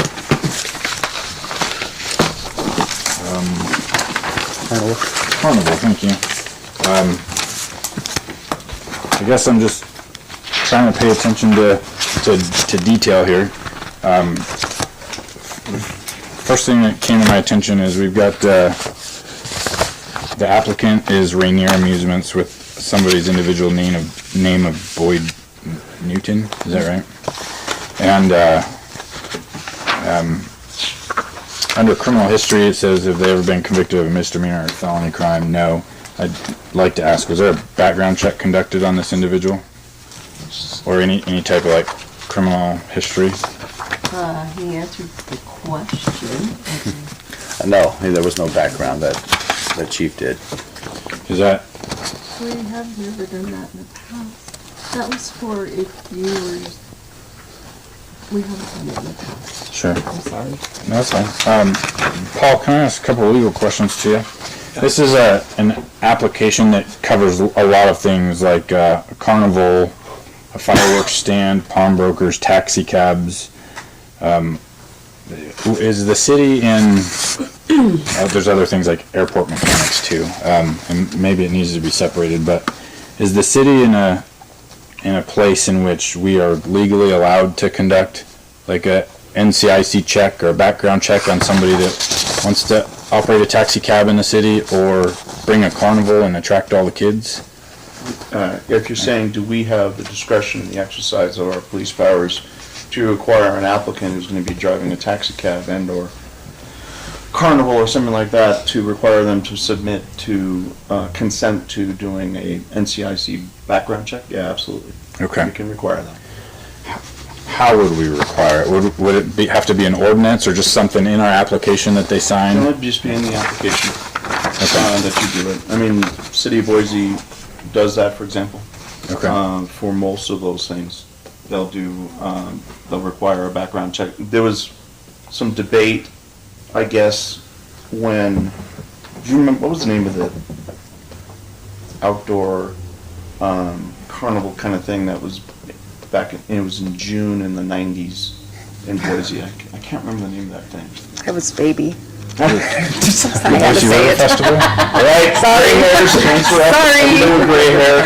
S4: Carnival, thank you. I guess I'm just trying to pay attention to detail here. First thing that came to my attention is we've got the applicant is Rainier Amusements with somebody's individual name of Boyd Newton, is that right? And under criminal history, it says if they ever been convicted of a misdemeanor or felony crime. No. I'd like to ask, was there a background check conducted on this individual? Or any type of criminal history?
S13: He answered the question.
S3: No, there was no background that the chief did.
S4: Is that?
S13: We have never done that in the past. That was for if you were, we haven't done it in the past.
S4: Sure.
S13: I'm sorry.
S4: No, that's fine. Paul, can I ask a couple of legal questions to you? This is an application that covers a lot of things like a carnival, a fireworks stand, pawnbrokers, taxi cabs. Is the city in, there's other things like airport mechanics too, and maybe it needs to be separated, but is the city in a place in which we are legally allowed to conduct like a NCIC check or a background check on somebody that wants to operate a taxi cab in the city or bring a carnival and attract all the kids?
S14: If you're saying, do we have the discretion in the exercise of our police powers to require an applicant who's going to be driving a taxi cab and or carnival or something like that to require them to submit to consent to doing a NCIC background check? Yeah, absolutely.
S4: Okay.
S14: We can require that.
S4: How would we require it? Would it have to be an ordinance or just something in our application that they sign?
S14: It would just be in the application that you do it. I mean, City of Boise does that, for example.
S4: Okay.
S14: For most of those things, they'll require a background check. There was some debate, I guess, do you remember, what was the name of the outdoor carnival kind of thing that was it was in June in the 90s? in Boise. I can't remember the name of that thing.
S1: It was baby.
S14: I
S1: had to
S4: Boise
S1: say
S4: River
S1: it.
S4: Festival?
S14: Right,
S1: Sorry.
S14: gray hairs, transfer up,
S1: Sorry.
S14: doing gray hair.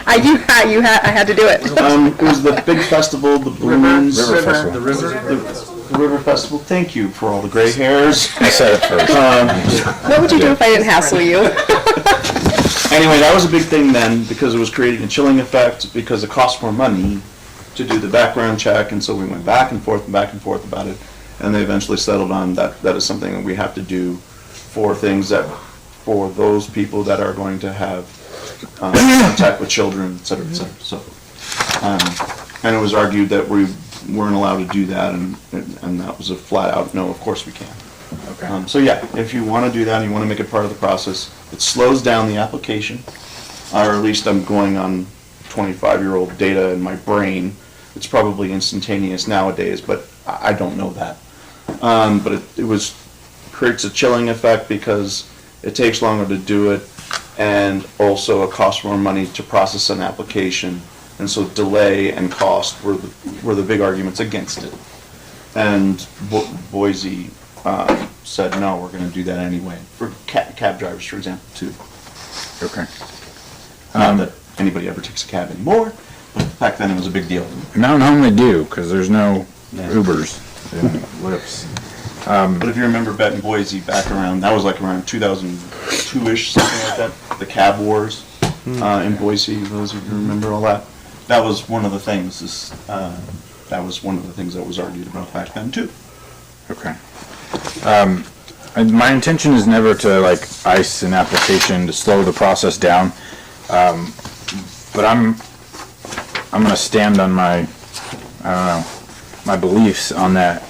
S1: I had to do it.
S14: It was the big festival, the balloons.
S4: River Festival.
S8: The river.
S14: The River Festival. Thank you for all the gray hairs.
S4: I said it first.
S1: What would you do if I didn't hassle you?
S14: Anyway, that was a big thing then because it was creating a chilling effect because it cost more money to do the background check, and so we went back and forth about it, and they eventually settled on that is something that we have to do for things that, for those people that are going to have contact with children, et cetera, et cetera. So, and it was argued that we weren't allowed to do that, and that was a flat out no, of course we can.
S4: Okay.
S14: So yeah, if you want to do that and you want to make it part of the process, it slows down the application, or at least I'm going on 25-year-old data in my brain. It's probably instantaneous nowadays, but I don't know that. But it creates a chilling effect because it takes longer to do it, and also it costs more money to process an application, and so delay and cost were the big arguments against it. And Boise said, no, we're going to do that anyway, for cab drivers, for example, too.
S4: Okay.
S14: Not that anybody ever takes a cab anymore, but back then it was a big deal.
S4: Mountain Home they do, because there's no Ubers and Lyfts.
S14: But if you remember back in Boise, back around, that was like around 2002-ish, something like that, the cab wars in Boise, those of you remember all that? That was one of the things, that was one of the things that was argued about back then too.
S4: Okay. And my intention is never to like ice an application to slow the process down, but I'm going to stand on my, my beliefs on that.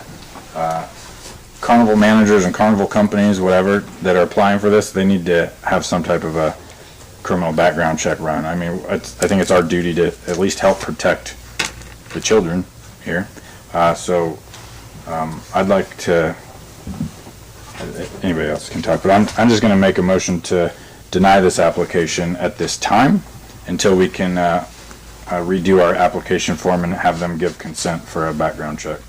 S4: Carnival managers and carnival companies, whatever, that are applying for this, they need to have some type of a criminal background check run. I mean, I think it's our duty to at least help protect the children here. So I'd like to, anybody else can talk, but I'm just going to make a motion to deny this application at this time until we can redo our application form and have them give consent for a background check.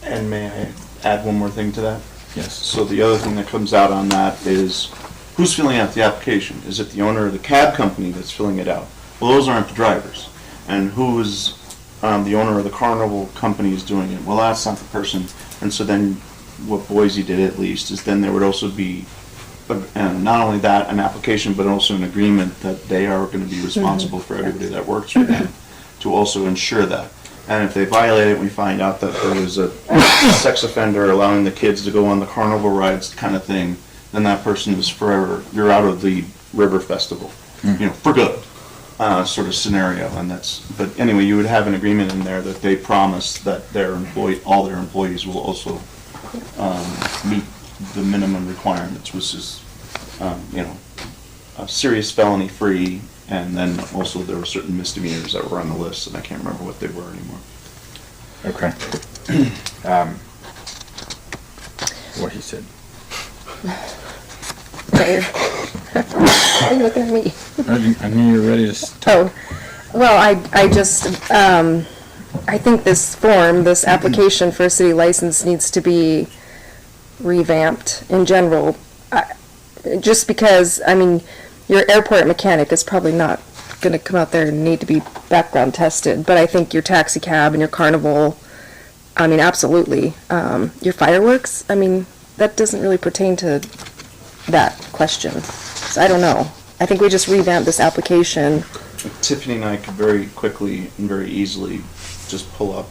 S14: And may I add one more thing to that?
S4: Yes.
S14: So the other thing that comes out on that is, who's filling out the application? Is it the owner of the cab company that's filling it out? Well, those aren't the drivers. And who is the owner of the carnival company is doing it? Well, that's not the person. And so then what Boise did at least is then there would also be, not only that, an application, but also an agreement that they are going to be responsible for everybody that works for them to also ensure that. And if they violate it, we find out that there was a sex offender allowing the kids to go on the carnival rides kind of thing, then that person is forever, you're out of the river festival, for good, sort of scenario. And but anyway, you would have an agreement in there that they promise that all their employees will also meet the minimum requirements, which is, a serious felony free. And then also there were certain misdemeanors that were on the list, and I can't remember what they were anymore.
S4: Okay. What he said.
S1: Why are you looking at me?
S4: I knew you were ready to
S1: Oh, well, I just, I think this form, this application for a city license needs to be revamped in general. Just because, I mean, your airport mechanic is probably not going to come out there and need to be background tested, but I think your taxi cab and your carnival, I mean, absolutely. Your fireworks, I mean, that doesn't really pertain to that question. So I don't know. I think we just revamp this application.
S14: Tiffany and I could very quickly and very easily just pull up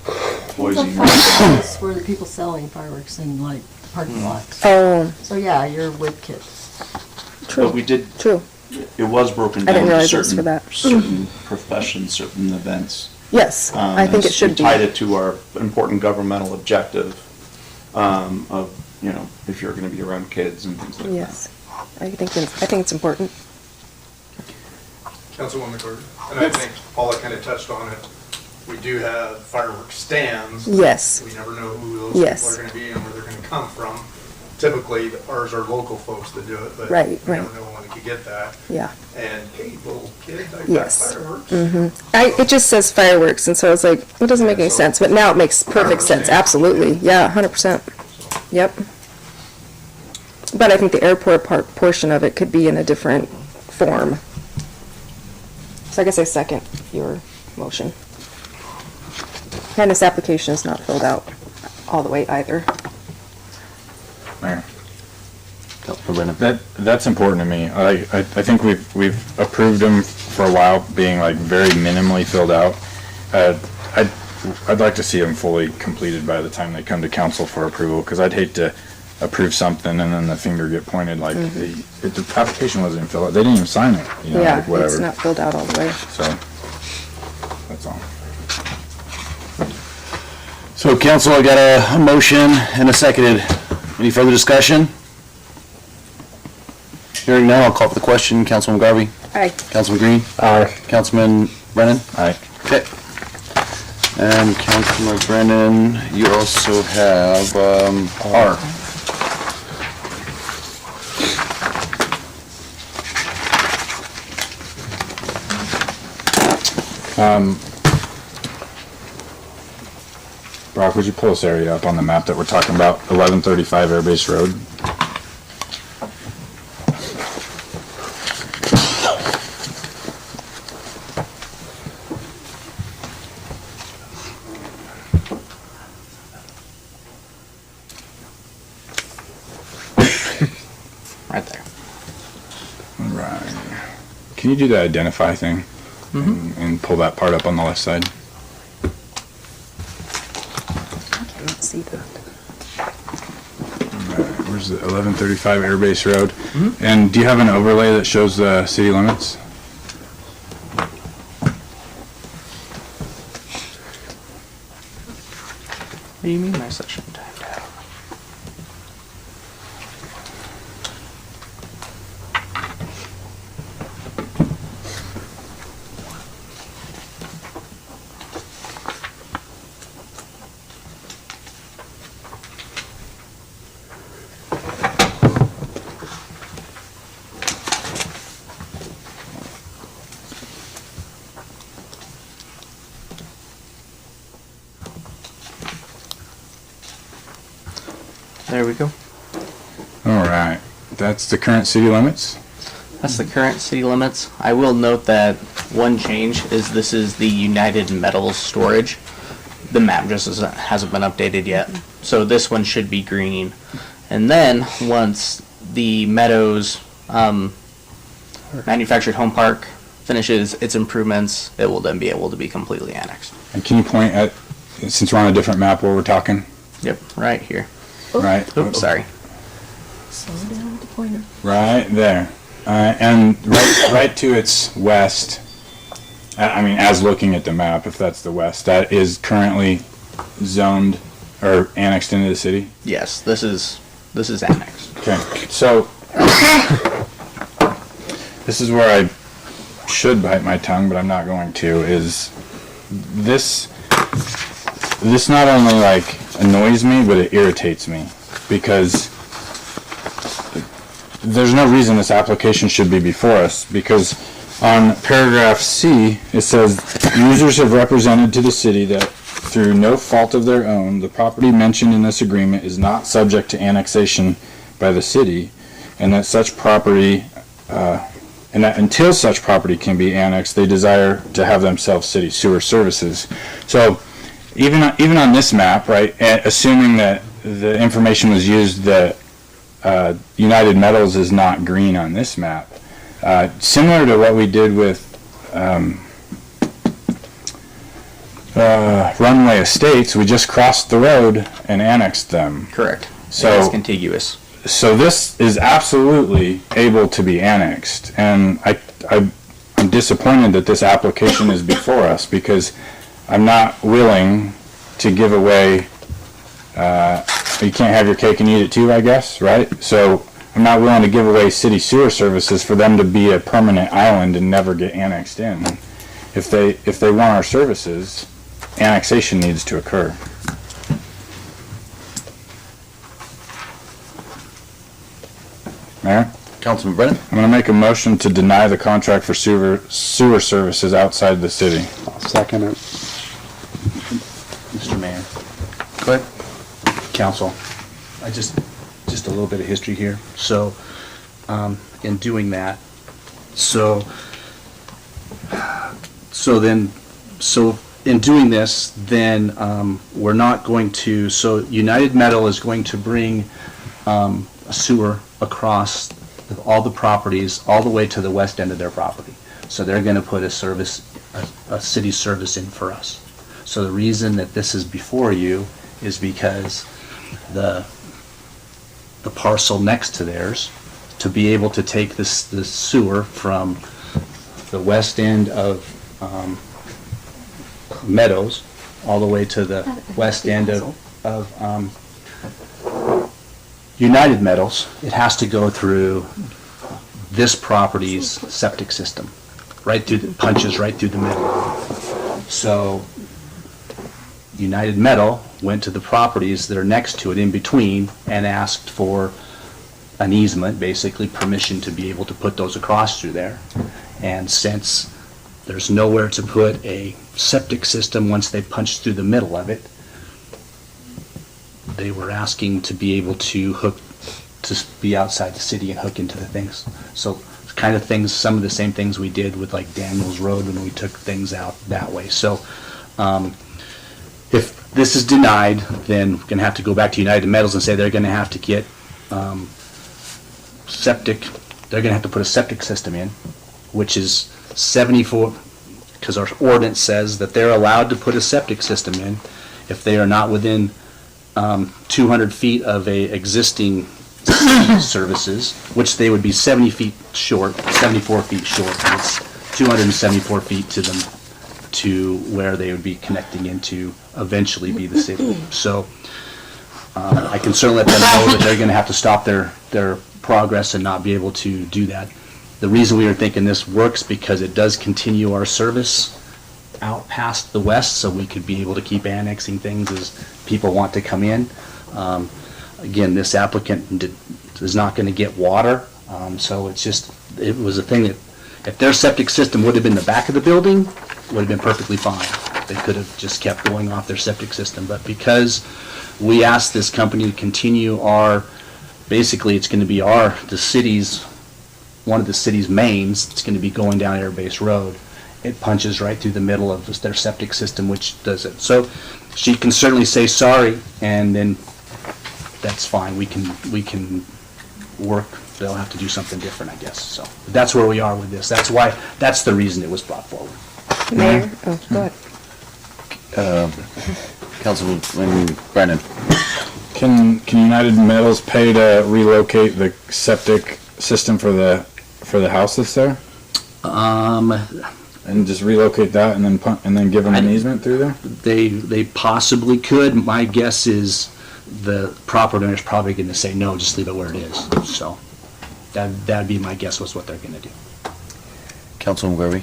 S14: Boise.
S13: That's where the people selling fireworks in like parking lots.
S1: Oh.
S13: So yeah, you're with kids.
S1: True.
S14: But we did.
S1: True.
S14: It was broken
S1: I
S14: down
S1: didn't
S14: to
S1: realize it was for
S14: certain,
S1: that.
S14: certain professions, certain events.
S1: Yes, I think it should be.
S14: We tied it to our important governmental objective of, if you're going to be around kids and things like
S1: Yes, I think it's important.
S7: Councilwoman Gordon, and I think Paula kind of touched on it. We do have fireworks stands.
S1: Yes.
S7: We never know who those
S1: Yes.
S7: people are going to be and where they're going to come from.
S16: typically ours are local folks that do it, but
S1: Right,
S16: you
S1: right.
S16: never know when we could get that.
S1: Yeah.
S16: And, hey, little kid, I got
S1: Yes.
S16: fireworks.
S1: It just says fireworks, and so I was like, it doesn't make any sense, but now it makes perfect sense, absolutely, yeah, 100%. Yep. But I think the airport portion of it could be in a different form. So I guess I second your motion. And this application is not filled out all the way either.
S4: Mayor. That's important to me. I think we've approved them for a while, being like very minimally filled out. I'd like to see them fully completed by the time they come to council for approval, because I'd hate to approve something and then the finger get pointed like the application wasn't even filled out. They didn't even sign it. You know,
S1: Yeah,
S4: like whatever.
S1: it's not filled out all the way.
S4: So that's all.
S3: So council, I got a motion and a seconded. Any further discussion? Hearing none, I'll call for the question. Councilman Garvey?
S1: Aye.
S3: Councilman Green?
S15: Aye.
S3: Councilman Brennan?
S4: Aye.
S3: Okay. And Councilman Brennan, you also have, R.
S4: Brock, would you pull this area up on the map that we're talking about? 1135 Airbase Road.
S8: Right there.
S4: Right. Can you do the identify thing? And pull that part up on the left side?
S1: I cannot see that.
S4: Right, where's the 1135 Airbase Road? And do you have an overlay that shows the city limits?
S8: What do you mean by section timed out? There we go.
S4: All right, that's the current city limits?
S8: That's the current city limits. I will note that one change is this is the United Metals storage. The map just hasn't been updated yet. So this one should be green. And then once the Meadows manufactured home park finishes its improvements, it will then be able to be completely annexed.
S4: And can you point at, since we're on a different map where we're talking?
S8: Yep, right here.
S4: Right.
S8: Oops, sorry.
S1: Slow down with the pointer.
S4: Right there. And right to its west, I mean, as looking at the map, if that's the west, that is currently zoned or annexed into the city?
S8: Yes, this is annexed.
S4: Okay, so this is where I should bite my tongue, but I'm not going to, is this not only like annoys me, but it irritates me, because there's no reason this application should be before us, because on paragraph C, it says, users have represented to the city that through no fault of their own, the property mentioned in this agreement is not subject to annexation by the city, and that such property, and that until such property can be annexed, they desire to have themselves city sewer services. So even on this map, right, assuming that the information was used that United Metals is not green on this map, similar to what we did with Runway Estates, we just crossed the road and annexed them.
S8: Correct.
S4: So
S8: it's contiguous.
S4: So this is absolutely able to be annexed, and I'm disappointed that this application is before us, because I'm not willing to give away, you can't have your cake and eat it too, I guess, right? So I'm not willing to give away city sewer services for them to be a permanent island and never get annexed in. If they want our services, annexation needs to occur.
S3: Councilman Brennan?
S4: I'm gonna make a motion to deny the contract for sewer services outside the city.
S15: I'll second it.
S9: Mr. Mayor,
S3: Go ahead.
S9: council, just a little bit of history here. So, in doing that, so in doing this, then we're not going to, so United Metal is going to bring a sewer across all the properties, all the way to the west end of their property. So they're going to put a city service in for us. So the reason that this is before you is because the parcel next to theirs, to be able to take this sewer from the west end of Meadows all the way to the west end of United Metals, it has to go through this property's septic system, punches right through the middle. So United Metal went to the properties that are next to it in between and asked for an easement, basically permission to be able to put those across through there. And since there's nowhere to put a septic system once they punch through the middle of it, they were asking to be able to be outside the city and hook into the things. So kind of things, some of the same things we did with like Daniels Road when we took things out that way. So if this is denied, then we're going to have to go back to United Metals and say they're going to have to get septic, they're going to have to put a septic system in, which is 74, because our ordinance says that they're allowed to put a septic system in if they are not within 200 feet of a existing services, which they would be 70 feet short, 74 feet short. It's 274 feet to them, to where they would be connecting into eventually be the city. So I can certainly let them know that they're going to have to stop their progress and not be able to do that. The reason we were thinking this works because it does continue our service out past the west, so we could be able to keep annexing things as people want to come in. Again, this applicant is not going to get water, so it was a thing that if their septic system would have been the back of the building, would have been perfectly fine. They could have just kept going off their septic system, but because we asked this company to continue basically it's going to be one of the city's mains, it's going to be going down Air Base Road. It punches right through the middle of their septic system, which does it. So she can certainly say sorry, and then that's fine. We can work. They'll have to do something different, I guess. So that's where we are with this. That's the reason it was brought forward.
S1: Mayor, go ahead.
S3: Councilman Brennan?
S4: Can United Metals pay to relocate the septic system for the house that's there? And just relocate that and then give them an easement through there?
S9: They possibly could. My guess is the property owner's probably going to say no, just leave it where it is. So that'd be my guess was what they're going to do.
S3: Councilman Garvey?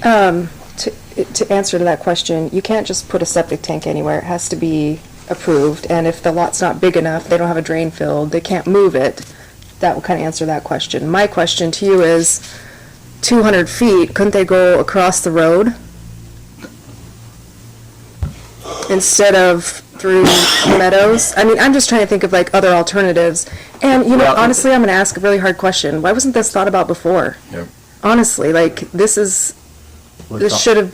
S1: To answer to that question, you can't just put a septic tank anywhere. It has to be approved, and if the lot's not big enough, they don't have a drain field, they can't move it. That would kind of answer that question. My question to you is, 200 feet, couldn't they go across the road instead of through Meadows? I mean, I'm just trying to think of like other alternatives. And, honestly, I'm going to ask a really hard question. Why wasn't this thought about before?
S4: Yep.
S1: Honestly, like, they should have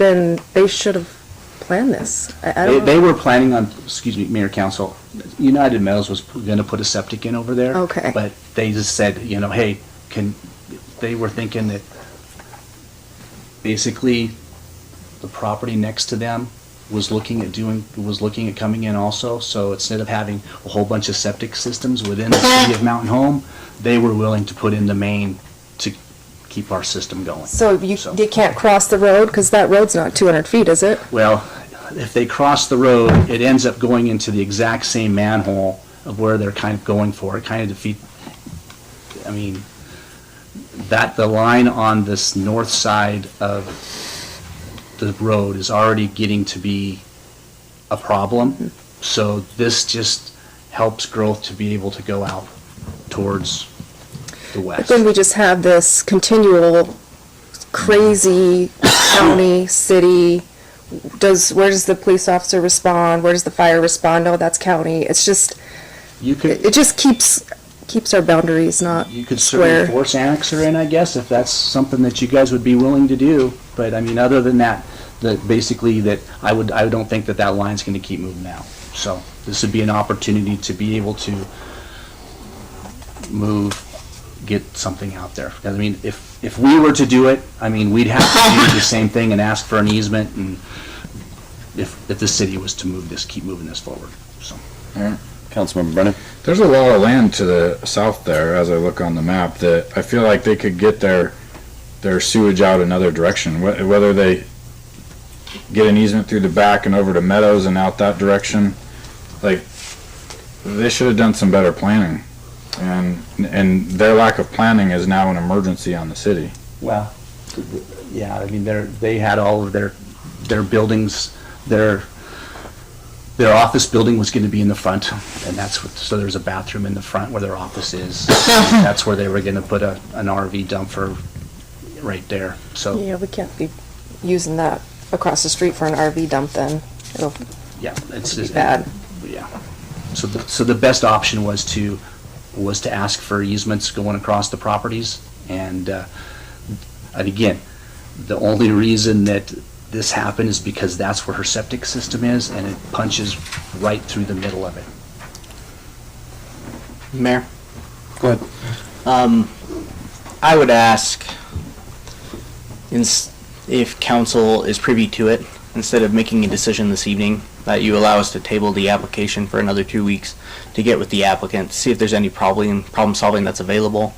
S1: planned this. I don't know.
S9: They were planning on, excuse me, Mayor Council, United Metals was going to put a septic in over there.
S1: Okay.
S9: But they just said, hey, they were thinking that basically the property next to them was looking at coming in also. So instead of having a whole bunch of septic systems within the city of Mountain Home, they were willing to put in the main to keep our system going.
S1: So you can't cross the road, because that road's not 200 feet, is it?
S9: Well, if they cross the road, it ends up going into the exact same manhole of where they're kind of going for. It kind of the line on this north side of the road is already getting to be a problem. So this just helps growth to be able to go out towards The west.
S1: But then we just have this continual crazy county, city. Where does the police officer respond? Where does the fire respond? Oh, that's county. It's just,
S9: You could,
S1: it just keeps our boundaries not
S9: you could certainly
S1: square.
S9: force annexer in, I guess, if that's something that you guys would be willing to do. But I mean, other than that, basically I don't think that line's gonna keep moving out. So this would be an opportunity to be able to get something out there. 'Cause I mean, if we were to do it, I mean, we'd have to do the same thing and ask for an easement, and if the city was to keep moving this forward, so.
S3: Councilmember Brennan?
S4: There's a lot of land to the south there, as I look on the map, that I feel like they could get their sewage out another direction, whether they get an easement through the back and over to Meadows and out that direction. Like, they should have done some better planning. And their lack of planning is now an emergency on the city.
S9: Well, yeah, I mean, they had all of their buildings, their office building was gonna be in the front, and so there's a bathroom in the front where their office is. That's where they were gonna put an RV dump right there, so.
S1: Yeah, we can't be using that across the street for an RV dump then. It'll
S9: Yeah, it's
S1: be
S9: just
S1: bad.
S9: Yeah. So the best option was to ask for easements going across the properties, and again, the only reason that this happened is because that's where her septic system is, and it punches right through the middle of it.
S8: Mayor?
S3: Go ahead.
S8: I would ask if council is privy to it, instead of making a decision this evening, that you allow us to table the application for another 2 weeks to get with the applicant, see if there's any problem solving that's available.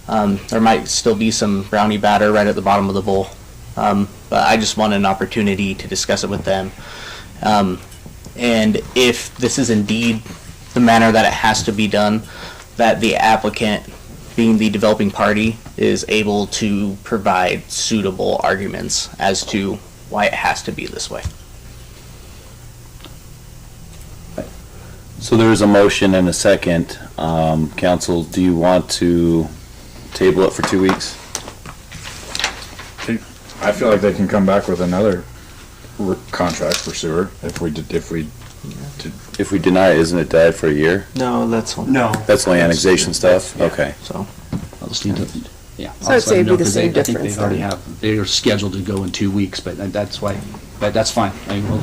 S8: There might still be some brownie batter right at the bottom of the bowl. But I just want an opportunity to discuss it with them. And if this is indeed the manner that it has to be done, that the applicant, being the developing party, is able to provide suitable arguments as to why it has to be this way.
S3: So there is a motion and a second. Council, do you want to table it for 2 weeks?
S4: I feel like they can come back with another contract for sewer if we
S3: If we deny it, isn't it dead for a year?
S8: No, that's one.
S15: No.
S3: That's only annexation stuff?
S8: Yeah.
S3: Okay.
S8: So,
S9: I'll just need to, yeah.
S1: So I'd say it'd be the same
S9: I think
S1: difference
S9: they've already
S1: then.
S9: they're scheduled to go in 2 weeks, but that's why, but that's fine. I mean, we'll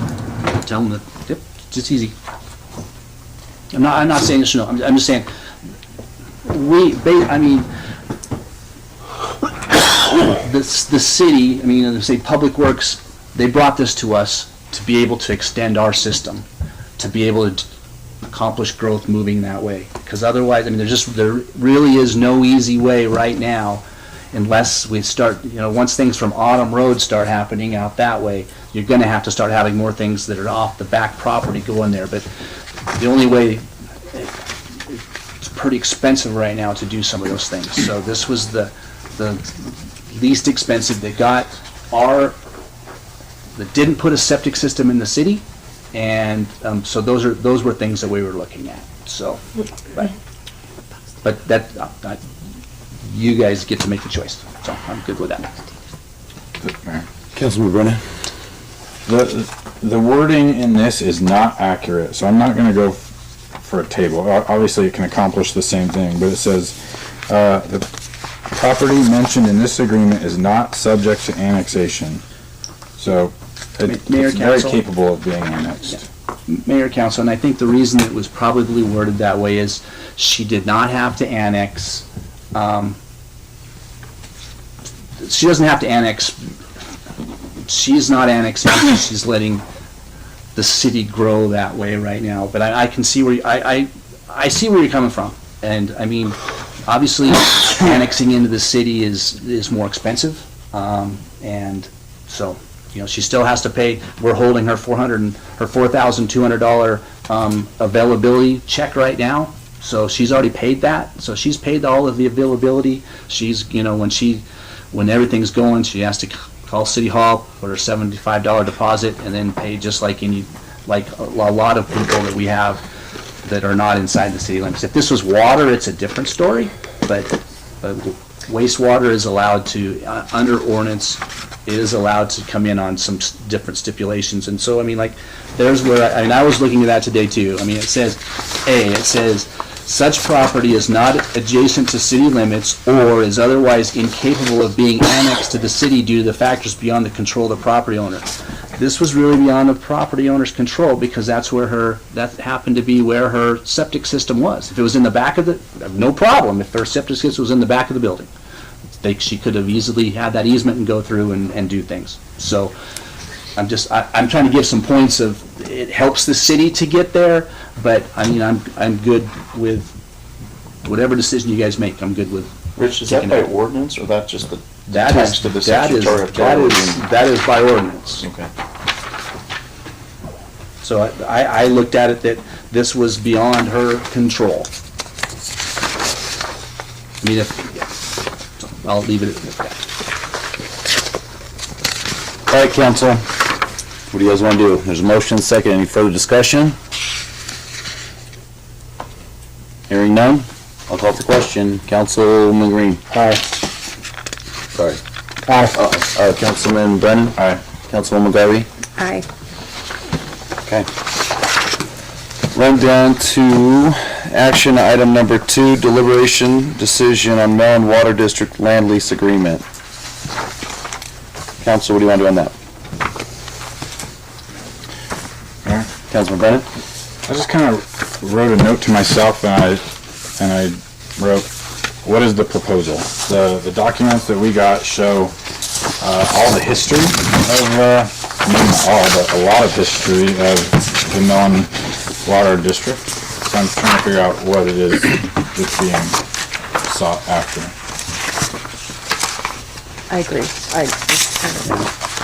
S9: tell them that, yep, it's easy. I'm not saying this, no, I'm just saying, I mean, the city, I mean, say Public Works, they brought this to us to be able to extend our system, to be able to accomplish growth moving that way. Because otherwise, I mean, there really is no easy way right now, unless we start, once things from Autumn Road start happening out that way, you're gonna have to start having more things that are off the back property go in there. But the only way, it's pretty expensive right now to do some of those things. So this was the least expensive that that didn't put a septic system in the city, and so those were things that we were looking at. So, but that you guys get to make the choice. So I'm good with that.
S3: Councilmember Brennan?
S4: The wording in this is not accurate, so I'm not going to go for a table. Obviously, it can accomplish the same thing, but it says the property mentioned in this agreement is not subject to annexation. So it's very capable of being annexed.
S9: Mayor, Council, and I think the reason it was probably worded that way is she did not have to annex. She doesn't have to annex. She's not annexing. She's letting the city grow that way right now. But I can see where I see where you're coming from, and I mean, obviously, annexing into the city is more expensive, and so. She still has to pay. We're holding her $4,200 availability check right now. So she's already paid that. So she's paid all of the availability. She's, when everything's going, she has to call City Hall for her $75 deposit and then pay just like a lot of people that we have that are not inside the city limits. If this was water, it's a different story. But wastewater is allowed to, under ordinance, is allowed to come in on some different stipulations. And so, I mean, like, there's where, I was looking at that today too. I mean, it says, such property is not adjacent to city limits or is otherwise incapable of being annexed to the city due to the factors beyond the control of the property owner. This was really beyond the property owner's control because that happened to be where her septic system was. If it was in the back of no problem if her septic system was in the back of the building. She could have easily had that easement and go through and do things. So I'm trying to give some points of, it helps the city to get there, but I mean, I'm good with whatever decision you guys make. I'm good with.
S14: Rich, is that by ordinance or that just the
S9: That
S14: text of the statutory authority?
S9: That is by ordinance.
S14: Okay.
S9: So I looked at it that this was beyond her control. I mean, I'll leave it at that.
S3: All right, council, what do you guys want to do? There's a motion, second, any further discussion? Hearing none, I'll call for the question. Councilman Green.
S15: Aye.
S3: Sorry. Aye. Councilman Brennan.
S4: Aye.
S3: Councilwoman Garvey.
S1: Aye.
S3: Okay. Run down to action item number 2, deliberation decision on Mellon Water District land lease agreement. Council, what do you want to do on that?
S4: All right.
S3: Councilman Brennan?
S4: I just kind of wrote a note to myself, and I wrote, what is the proposal? The documents that we got show all the history of, not all, but a lot of history of the Mellon Water District. So I'm trying to figure out what it is that's being sought after.
S1: I agree.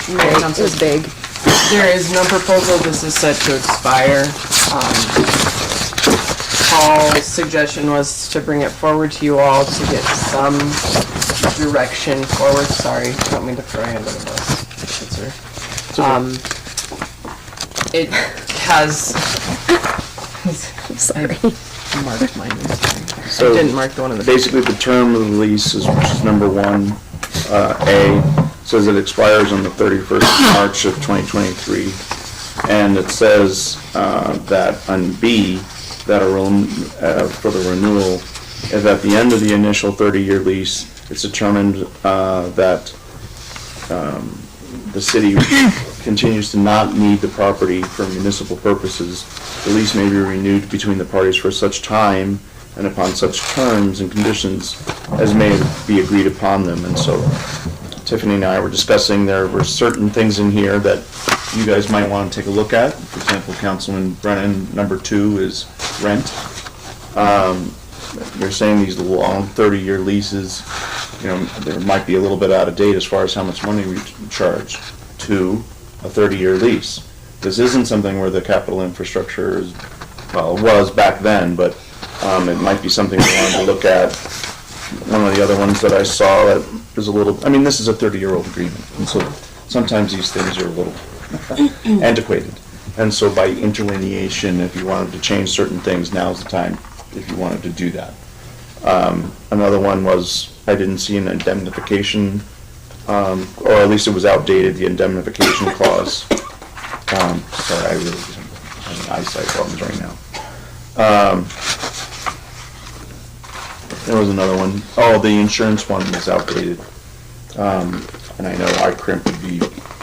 S1: It was big.
S2: There is no proposal, this is set to expire. Paul's suggestion was to bring it forward to you all to get some direction forward. Sorry, I don't mean to throw you under the bus. It has.
S1: I'm sorry.
S2: I marked mine.
S14: So
S2: I didn't mark the one in the.
S14: basically, the term of the lease is, which is number 1, A, says it expires on the 31st of March of 2023. And it says that on B, that for the renewal, is at the end of the initial 30-year lease, it's determined that the city continues to not need the property for municipal purposes. The lease may be renewed between the parties for such time and upon such terms and conditions as may be agreed upon them. And so Tiffany and I were discussing, there were certain things in here that you guys might want to take a look at. For example, Councilman Brennan, number 2 is rent. They're saying these long 30-year leases, there might be a little bit out of date as far as how much money we charge to a 30-year lease. This isn't something where the capital infrastructure is, well, it was back then, but it might be something we wanted to look at. One of the other ones that I saw that is a little, this is a 30-year-old agreement, and so sometimes these things are a little antiquated. And so by interlineation, if you wanted to change certain things, now's the time if you wanted to do that. Another one was, I didn't see an indemnification, or at least it was outdated, the indemnification clause. Sorry, I really have eyesight problems right now. There was another one. Oh, the insurance one was outdated. And I know I would be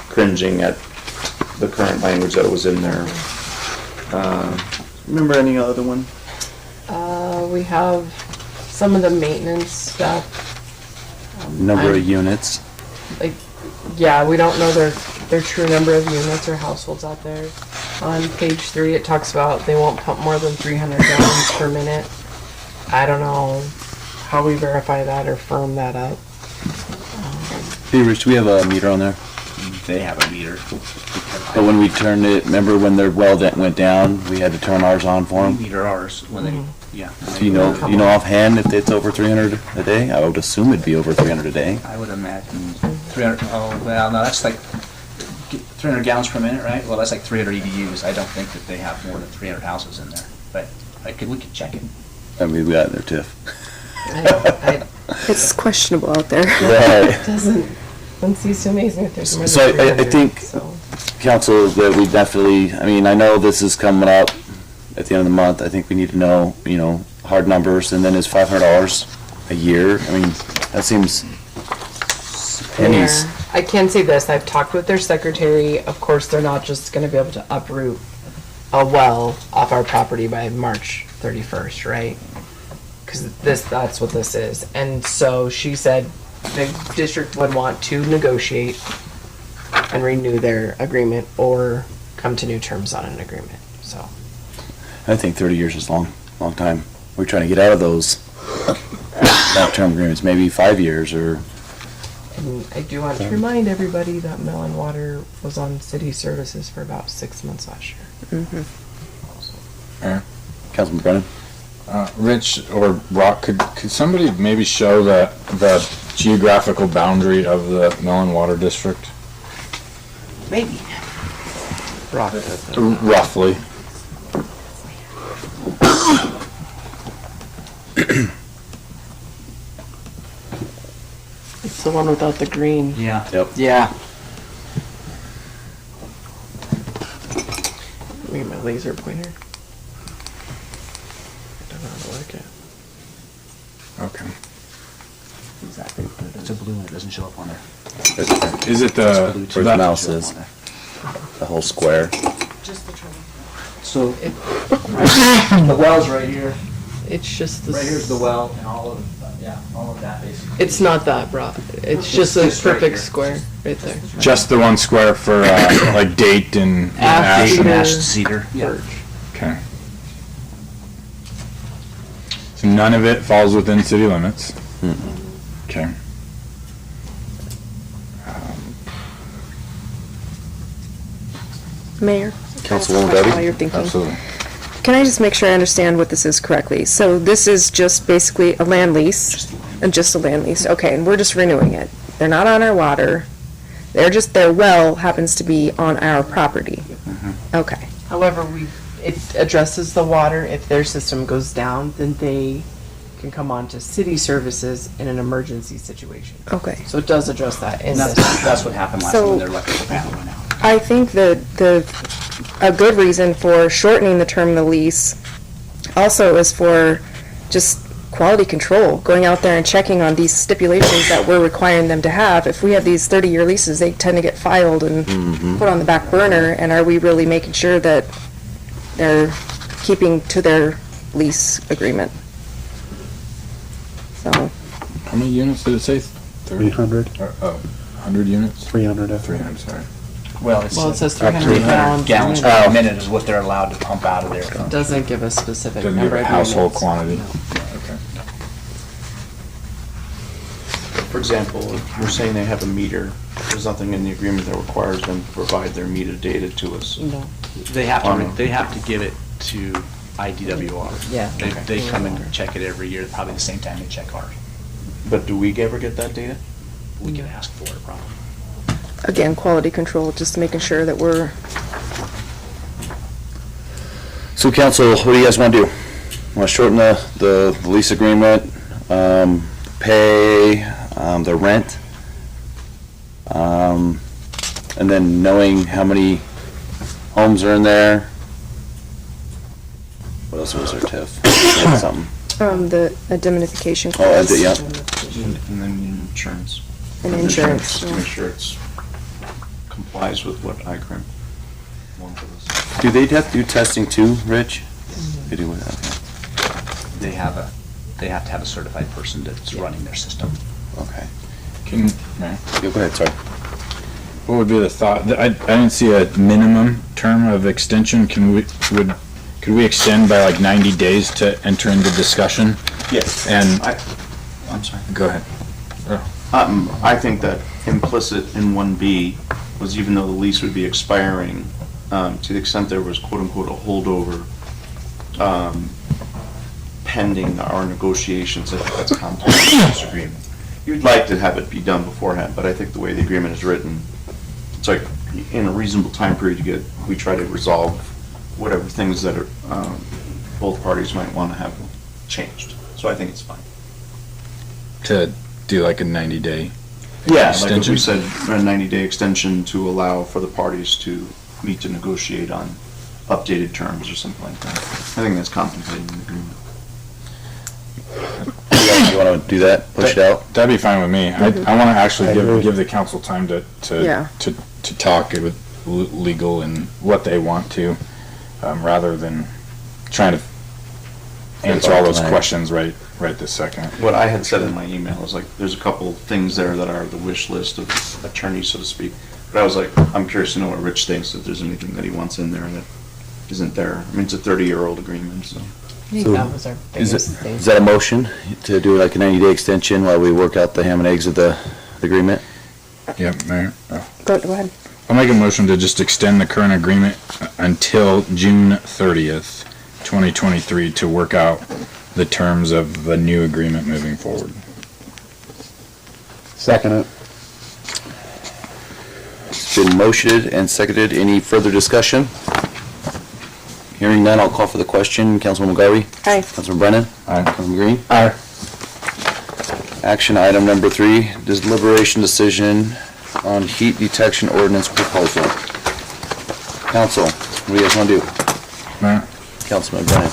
S14: cringing at the current language that was in there. Remember any other one?
S2: We have some of the maintenance stuff.
S3: Number of units.
S2: Yeah, we don't know their true number of units or households out there. On page 3, it talks about they won't pump more than 300 gallons per minute. I don't know how we verify that or firm that up.
S3: Hey, Rich, do we have a meter on there?
S9: They have a meter.
S3: But when we turned it, remember when their well that went down, we had to turn ours on for them?
S9: Meter ours when they, yeah.
S3: Do you know offhand if it's over 300 a day? I would assume it'd be over 300 a day.
S9: I would imagine 300, oh, well, no, that's like 300 gallons per minute, right? Well, that's like 300 EDUs. I don't think that they have more than 300 houses in there, but we could check it.
S3: I mean, we got it in there, Tiff.
S1: It's questionable out there.
S3: Right.
S2: Wouldn't cease to amaze me if there's more
S3: So
S2: than
S3: I
S2: 300,
S3: think,
S2: so.
S3: council, that we definitely, I mean, I know this is coming up at the end of the month. I think we need to know, hard numbers, and then is $500 a year? I mean, that seems pennies.
S2: Mayor, I can say this, I've talked with their secretary, of course, they're not just gonna be able to uproot a well off our property by March 31st, right? Because that's what this is. And so she said the district would want to negotiate and renew their agreement or come to new terms on an agreement, so.
S3: I think 30 years is long time. We're trying to get out of those long-term agreements, maybe 5 years or.
S2: And I do want to remind everybody that Mellon Water was on city services for about 6 months last year.
S3: Councilman Brennan?
S4: Rich or Brock, could somebody maybe show the geographical boundary of the Mellon Water District?
S8: Maybe.
S2: Brock.
S4: Roughly.
S2: It's the one without the green.
S8: Yeah.
S3: Yep.
S8: Yeah.
S2: Let me get my laser pointer. Don't know how to work it.
S4: Okay.
S9: Exactly. It's a blue one, it doesn't show up on there.
S4: Is it
S3: Where
S4: the
S3: the mouse is, the whole square.
S5: Just the trouble.
S9: So, the well's right here.
S2: It's just the.
S9: Right here's the well and all of that basically.
S2: It's not that broad. It's just a
S9: Just right
S2: perfect
S9: here.
S2: square right there.
S4: just the one square for like date and ash?
S2: Cedar.
S9: Ash, cedar. Yeah.
S2: Birch.
S4: Okay. So none of it falls within city limits? Okay.
S1: Mayor?
S3: Councilwoman Debbie?
S1: While you're thinking.
S4: Absolutely.
S1: Can I just make sure I understand what this is correctly? So this is just basically a land lease? And just a land lease, okay, and we're just renewing it. They're not on our water, their well happens to be on our property. Okay,
S2: However, it addresses the water. If their system goes down, then they can come on to city services in an emergency situation.
S1: okay.
S2: So it does address that in
S9: And
S2: this.
S9: that's what happened last time when their electrical panel went out.
S1: I think that a good reason for shortening the term of the lease also is for just quality control, going out there and checking on these stipulations that we're requiring them to have. If we have these 30-year leases, they tend to get filed and put on the back burner, and are we really making sure that they're keeping to their lease agreement? So,
S4: How many units did it say?
S15: 300,
S4: 100 units?
S15: 300, I think.
S4: 300, sorry.
S9: Well,
S2: Well, it says
S9: up to
S2: 300
S9: gallons
S2: gallons.
S9: per minute is what they're allowed to pump out of there.
S2: It doesn't give a specific
S4: Doesn't give
S2: number
S4: a
S2: of
S4: household
S2: units.
S4: quantity. Okay.
S14: For example, if we're saying they have a meter, there's nothing in the agreement that requires them to provide their meter data to us.
S2: No.
S9: They have
S14: Oh,
S9: to,
S14: no.
S9: they have to give it to IDWR.
S2: Yeah.
S9: They come and check it every year, probably the same time they check ours.
S14: But do we ever get that data?
S9: We can ask for it probably.
S1: again, quality control, just making sure that we're,
S3: So council, what do you guys want to do? Want to shorten the lease agreement, pay, the rent? And then knowing how many homes are in there? What else was there, Tiff? There was something.
S1: the indemnification
S3: Oh, and
S1: clause
S3: yeah.
S14: And then insurance.
S1: and insurance.
S14: To make sure it's complies with what ICRIM wants of us.
S3: Do they have to do testing too, Rich? They do, okay.
S9: They have to have a certified person that's running their system.
S3: Okay.
S4: Can,
S3: Yeah, go ahead, sorry.
S4: what would be the thought? I didn't see a minimum term of extension. Could we extend by like 90 days to enter into discussion?
S14: Yes.
S4: And,
S14: I'm sorry.
S4: go ahead.
S14: I think that implicit in 1B was even though the lease would be expiring, to the extent there was quote-unquote a holdover pending our negotiations, I think that's contemplated in this agreement. You'd like to have it be done beforehand, but I think the way the agreement is written, it's like in a reasonable time period we try to resolve whatever things that are, both parties might want to have changed. So I think it's fine.
S4: to do like a 90-day.
S14: Yeah, like
S4: extension?
S14: we said, a 90-day extension to allow for the parties to meet to negotiate on updated terms or something like that. I think that's contemplated in the agreement.
S3: You want to do that? Push it out?
S4: That'd be fine with me. I want to actually give the council time
S1: Yeah.
S4: to talk with legal and what they want to, rather than trying to answer all those
S3: Tonight.
S4: questions right this second.
S14: What I had said in my email is like, there's a couple things there that are the wish list of attorneys, so to speak. But I was like, I'm curious to know what Rich thinks, if there's anything that he wants in there that isn't there. I mean, it's a 30-year-old agreement, so.
S2: I think that was our biggest thing.
S3: Is that a motion to do like a 90-day extension while we work out the ham and eggs of the agreement?
S4: Yep, Mayor.
S1: Go ahead.
S4: I'll make a motion to just extend the current agreement until June 30th, 2023 to work out the terms of the new agreement moving forward.
S15: Second it.
S3: It's been motioned and seconded. Any further discussion? Hearing none, I'll call for the question. Councilman McGarvey?
S1: Aye.
S3: Councilman Brennan?
S4: Aye.
S3: Councilman Green?
S15: Aye.
S3: Action item number 3, deliberation decision on heat detection ordinance proposal. Council, what do you guys want to do?
S4: Mayor?
S3: Councilman Brennan?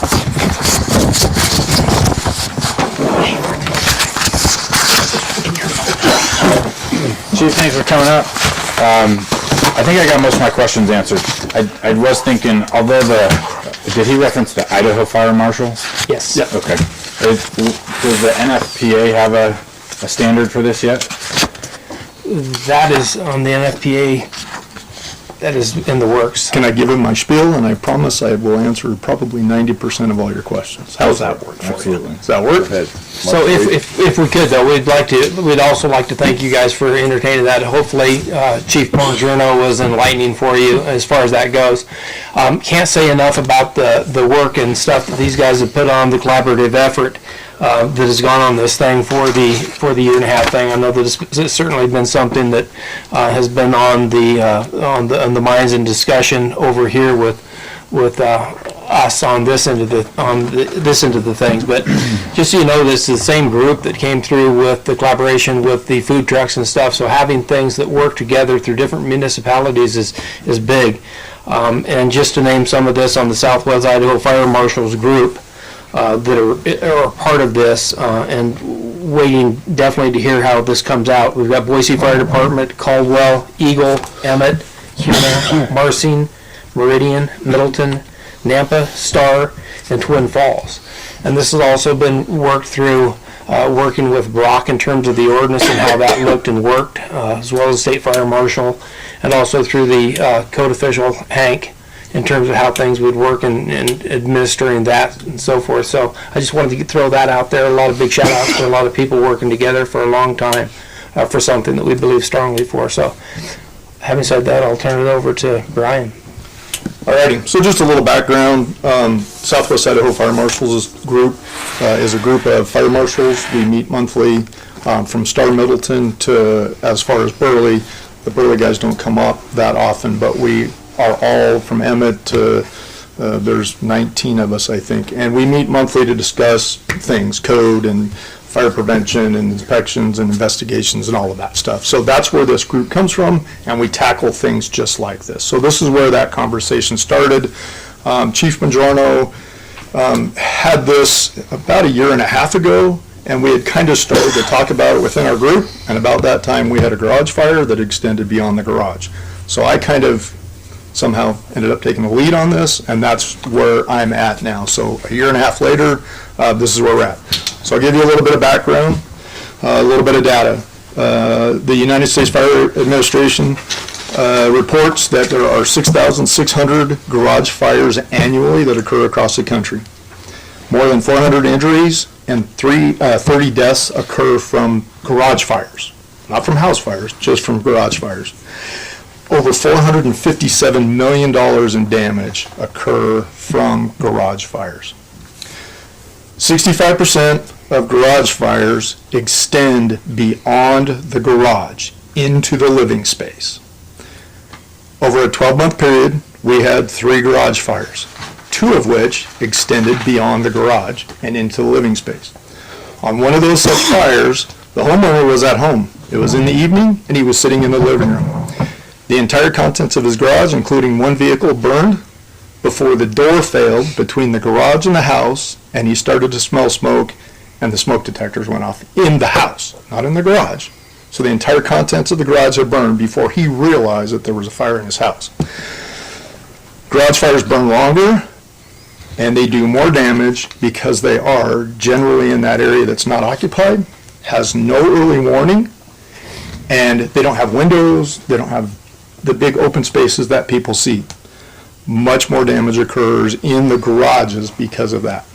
S4: Chief, thanks for coming up. I think I got most of my questions answered. I was thinking, although did he reference the Idaho Fire Marshal?
S11: Yes.
S4: Okay. Does the NFPA have a standard for this yet?
S11: That is on the NFPA, that is in the works.
S16: Can I give him my spiel, and I promise I will answer probably 90% of all your questions? How's that work for you?
S4: Absolutely.
S16: Does that work?
S11: So if we could though, we'd also like to thank you guys for entertaining that. Hopefully, Chief Bongiorno was enlightening for you as far as that goes. Can't say enough about the work and stuff that these guys have put on, the collaborative effort that has gone on this thing for the year and a half thing. I know that it's certainly been something that has been on the minds and discussion over here with us on this end of the things. But just so you know, this is the same group that came through with the collaboration with the food trucks and stuff. So having things that work together through different municipalities is big. And just to name some of this, on the Southwest Idaho Fire Marshals group that are part of this, and waiting definitely to hear how this comes out. We've got Boise Fire Department, Caldwell, Eagle, Emmett, Humana, Marsing, Meridian, Middleton, Nampa, Star, and Twin Falls. And this has also been worked through working with Brock in terms of the ordinance and how that looked and worked, as well as State Fire Marshal, and also through the code official, Hank, in terms of how things would work and administering that and so forth. So I just wanted to throw that out there. A lot of big shout outs to a lot of people working together for a long time for something that we believe strongly for. So having said that, I'll turn it over to Brian.
S16: Alrighty, so just a little background. Southwest Idaho Fire Marshals group is a group of fire marshals. We meet monthly from Star Middleton to as far as Burley. The Burley guys don't come up that often, but we are all from Emmett to, there's 19 of us, I think. And we meet monthly to discuss things, code and fire prevention and inspections and investigations and all of that stuff. So that's where this group comes from, and we tackle things just like this. So this is where that conversation started. Chief Bongiorno had this about a year and a half ago, and we had kind of started to talk about it within our group, and about that time we had a garage fire that extended beyond the garage. So I kind of somehow ended up taking the lead on this, and that's where I'm at now. So a year and a half later, this is where we're at. So I'll give you a little bit of background, a little bit of data. The United States Fire Administration reports that there are 6,600 garage fires annually that occur across the country. More than 400 injuries and 30 deaths occur from garage fires. Not from house fires, just from garage fires. Over $457 million in damage occur from garage fires. 65% of garage fires extend beyond the garage into the living space. Over a 12-month period, we had 3 garage fires, 2 of which extended beyond the garage and into the living space. On one of those such fires, The homeowner was at home. It was in the evening, and he was sitting in the living room. The entire contents of his garage, including one vehicle, burned before the door failed between the garage and the house, and he started to smell smoke, and the smoke detectors went off in the house, not in the garage. So the entire contents of the garage had burned before he realized that there was a fire in his house. Garage fires burn longer, and they do more damage because they are generally in that area that's not occupied, has no early warning, and they don't have windows, they don't have the big open spaces that people see. Much more damage occurs in the garages because of that.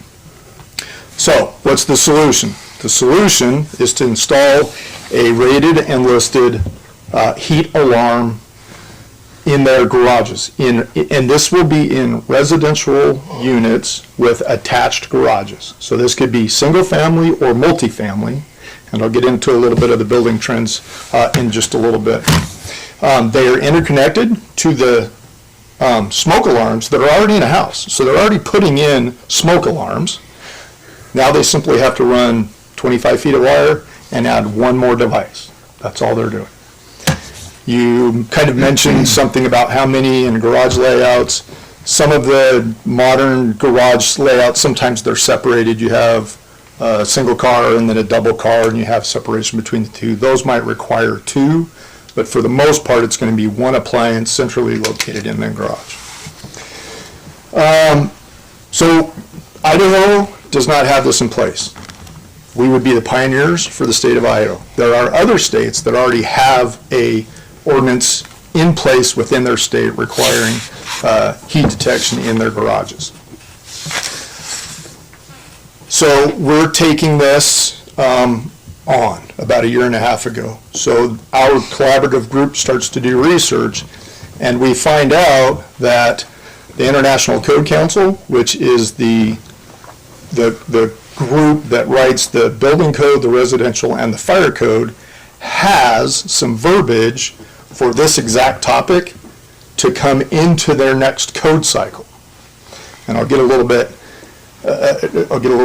S16: So, what's the solution? The solution is to install a rated and listed heat alarm in their garages. And this will be in residential units with attached garages. So this could be single family or multifamily, and I'll get into a little bit of the building trends in just a little bit. They are interconnected to the smoke alarms that are already in a house. So they're already putting in smoke alarms. Now they simply have to run 25 feet of wire and add one more device. That's all they're doing. You kind of mentioned something about how many in garage layouts. Some of the modern garage layouts, sometimes they're separated. You have a single car and then a double car, and you have separation between the two. Those might require two, but for the most part, it's going to be one appliance centrally located in the garage. So Idaho does not have this in place. We would be the pioneers for the state of Idaho. There are other states that already have a ordinance in place within their state requiring heat detection in their garages. So we're taking this on about a year and a half ago. So our collaborative group starts to do research, and we find out that the International Code Council, which is the group that writes the building code, the residential, and the fire code, has some verbiage for this exact topic to come into their next code cycle. And I'll get a little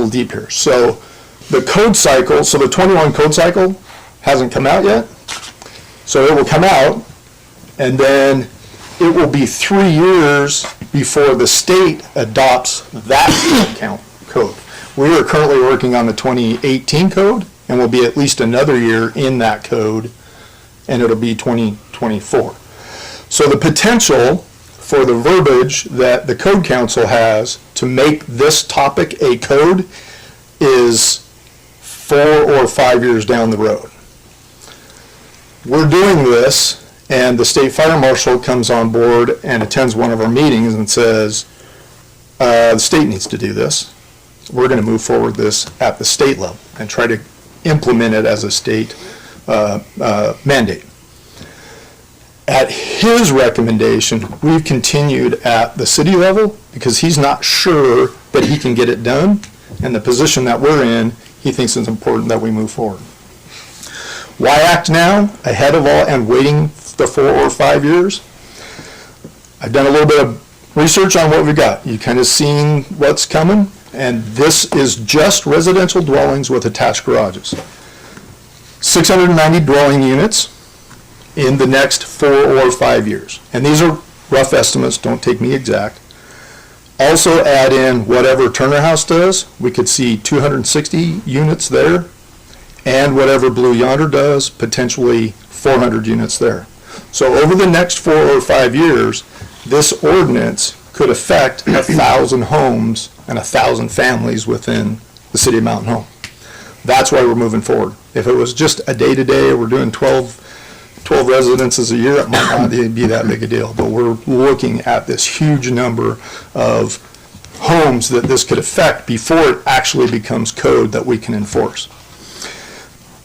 S16: deep here. So the code cycle, so the 21 code cycle hasn't come out yet. So it will come out, and then it will be 3 years before the state adopts that code. We are currently working on the 2018 code, and we'll be at least another year in that code, and it'll be 2024. So the potential for the verbiage that the Code Council has to make this topic a code is 4 or 5 years down the road. We're doing this, and the state fire marshal comes on board and attends one of our meetings and says, the state needs to do this. We're going to move forward this at the state level and try to implement it as a state mandate. At his recommendation, we've continued at the city level because he's not sure that he can get it done, and the position that we're in, he thinks it's important that we move forward. Why act now, ahead of all, and waiting the 4 or 5 years? I've done a little bit of research on what we've got. You've kind of seen what's coming, and this is just residential dwellings with attached garages. 690 dwelling units in the next 4 or 5 years. And these are rough estimates, don't take me exact. Also add in whatever Turner House does, we could see 260 units there, and whatever Blue Yonder does, potentially 400 units there. So over the next 4 or 5 years, this ordinance could affect 1,000 homes and 1,000 families within the city of Mountain Home. That's why we're moving forward. If it was just a day-to-day, we're doing 12 residences a year, it might not be that big a deal. But we're looking at this huge number of homes that this could affect before it actually becomes code that we can enforce.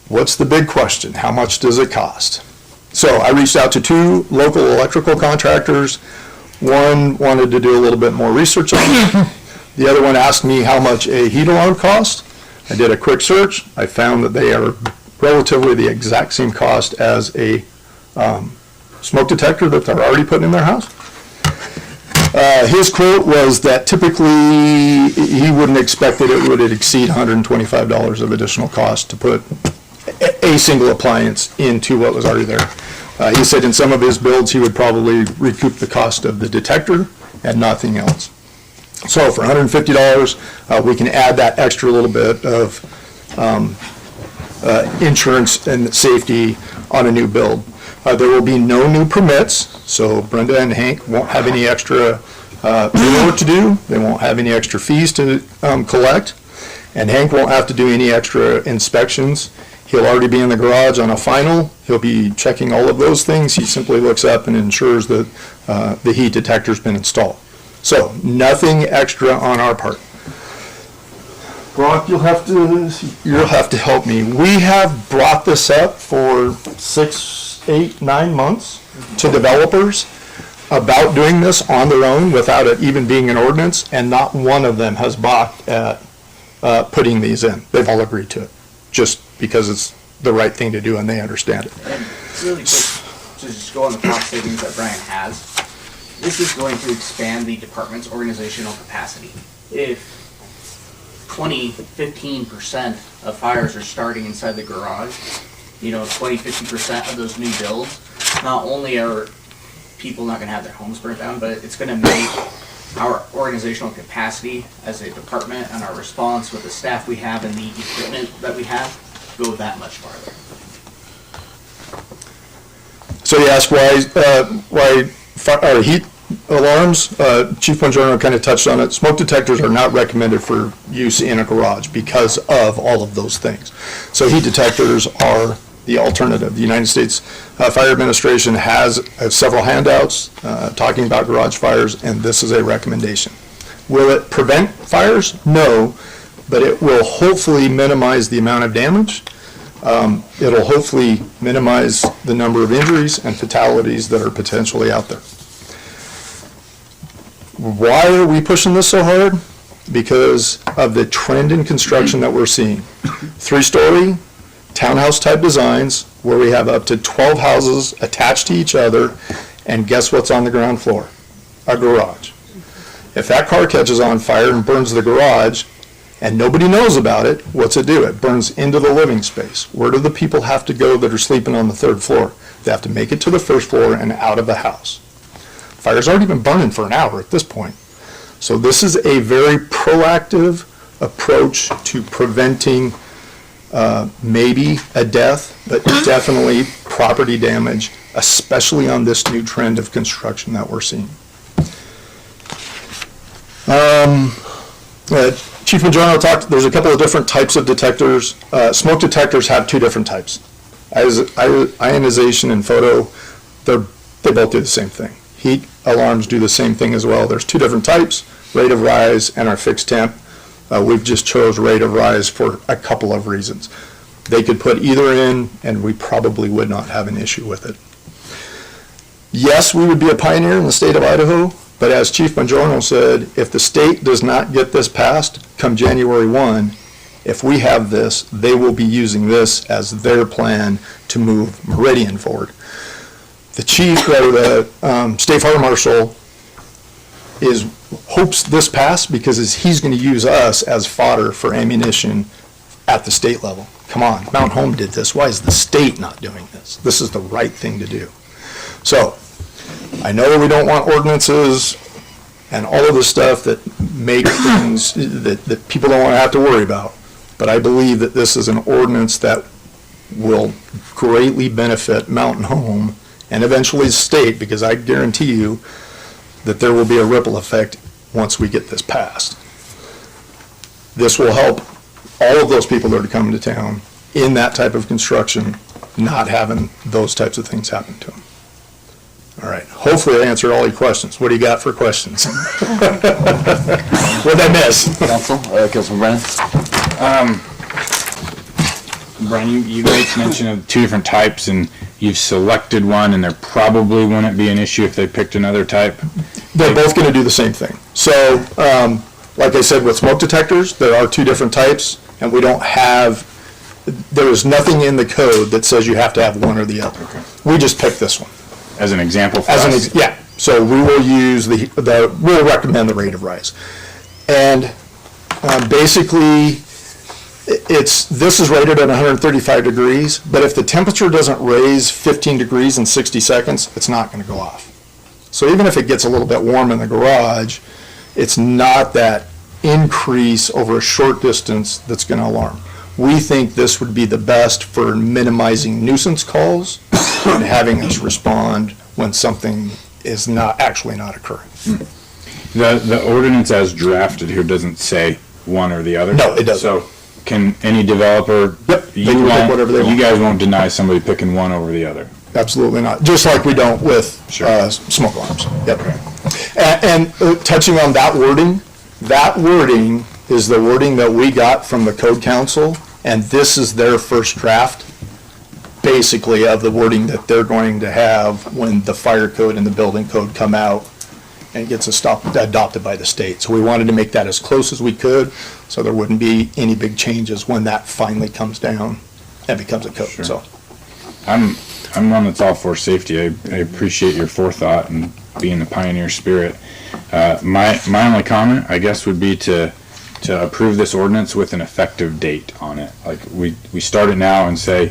S16: What's the big question? How much does it cost? So I reached out to 2 local electrical contractors. One wanted to do a little bit more research on it. The other one asked me how much a heat alarm cost. I did a quick search. I found that they are relatively the exact same cost as a smoke detector that they're already putting in their house. His quote was that typically he wouldn't expect that it would exceed $125 of additional cost to put a a single appliance into what was already there. He said in some of his builds, he would probably recoup the cost of the detector and nothing else. So for $150, we can add that extra little bit of insurance and safety on a new build. There will be no new permits, so Brenda and Hank won't have any extra work to do. They won't have any extra fees to collect, and Hank won't have to do any extra inspections. He'll already be in the garage on a final. He'll be checking all of those things. He simply looks up and ensures that the heat detector's been installed. So nothing extra on our part. Brock, you'll have to help me. We have brought this up for 6, 8, 9 months to developers about doing this on their own without it even being an ordinance, and not one of them has balked at putting these in. They've all agreed to it, just because it's the right thing to do and they understand it.
S8: And really quick, to just go on the cost savings that Brian has, this is going to expand the department's organizational capacity. If 15% of fires are starting inside the garage, 50% of those new builds, not only are people not gonna have their homes burnt down, but it's gonna make our organizational capacity as a department and our response with the staff we have and the equipment that we have go that much farther.
S16: So you ask why heat alarms, Chief Bongiorno kind of touched on it. Smoke detectors are not recommended for use in a garage because of all of those things. So heat detectors are the alternative. The United States Fire Administration has several handouts talking about garage fires, and this is a recommendation. Will it prevent fires? No, but it will hopefully minimize the amount of damage. It'll hopefully minimize the number of injuries and fatalities that are potentially out there. Why are we pushing this so hard? Because of the trend in construction that we're seeing. 3-story townhouse type designs where we have up to 12 houses attached to each other, and guess what's on the ground floor? A garage. If that car catches on fire and burns the garage and nobody knows about it, what's it do? It burns into the living space. Where do the people have to go that are sleeping on the 3rd floor? They have to make it to the 1st floor and out of the house. Fire's already been burning for an hour at this point. So this is a very proactive approach to preventing maybe a death, but definitely property damage, especially on this new trend of construction that we're seeing. Chief Bongiorno talked, there's a couple of different types of detectors. Smoke detectors have 2 different types. Ionization and photo, they both do the same thing. Heat alarms do the same thing as well. There's 2 different types, rate of rise and our fixed temp. We've just chose rate of rise for a couple of reasons. They could put either in and we probably would not have an issue with it. Yes, we would be a pioneer in the state of Idaho, but as Chief Bongiorno said, if the state does not get this passed come January 1, if we have this, they will be using this as their plan to move Meridian forward. The chief, or the state fire marshal, hopes this passed because he's going to use us as fodder for ammunition at the state level. Come on, Mount Home did this. Why is the state not doing this? This is the right thing to do. So, I know we don't want ordinances and all of the stuff that make things that people don't want to have to worry about, but I believe that this is an ordinance that will greatly benefit Mountain Home and eventually the state, because I guarantee you that there will be a ripple effect once we get this passed. This will help all of those people that are coming to town in that type of construction, not having those types of things happen to them. All right, hopefully I answered all your questions. What do you got for questions? What did I miss?
S3: Councilman Brennan?
S4: Brian, you made mention of 2 different types, and you've selected one, and there probably wouldn't be an issue if they picked another type.
S16: They're both going to do the same thing. So, like I said, with smoke detectors, there are 2 different types, and we don't have, there is nothing in the code that says you have to have one or the other.
S4: Okay.
S16: We just picked this one.
S4: As an example for us?
S16: Yeah, so we will use we'll recommend the rate of rise. And basically, this is rated at 135 degrees, but if the temperature doesn't raise 15 degrees in 60 seconds, it's not going to go off. So even if it gets a little bit warm in the garage, it's not that increase over a short distance that's going to alarm. We think this would be the best for minimizing nuisance calls and having us respond when something is actually not occurring.
S4: The ordinance as drafted here doesn't say one or the other.
S16: No, it doesn't.
S4: So can any developer,
S16: Yep, they can pick whatever they want.
S4: you guys won't deny somebody picking one over the other?
S16: Absolutely not, just like we don't with smoke alarms. Yep. And touching on that wording is the wording that we got from the code council, and this is their first draft, basically, of the wording that they're going to have when the fire code and the building code come out and gets adopted by the state. So we wanted to make that as close as we could, so there wouldn't be any big changes when that finally comes down and becomes a code, so.
S4: I'm one that's all for safety. I appreciate your forethought and being the pioneer spirit. My only comment, I guess, would be to approve this ordinance with an effective date on it. Like, we start it now and say,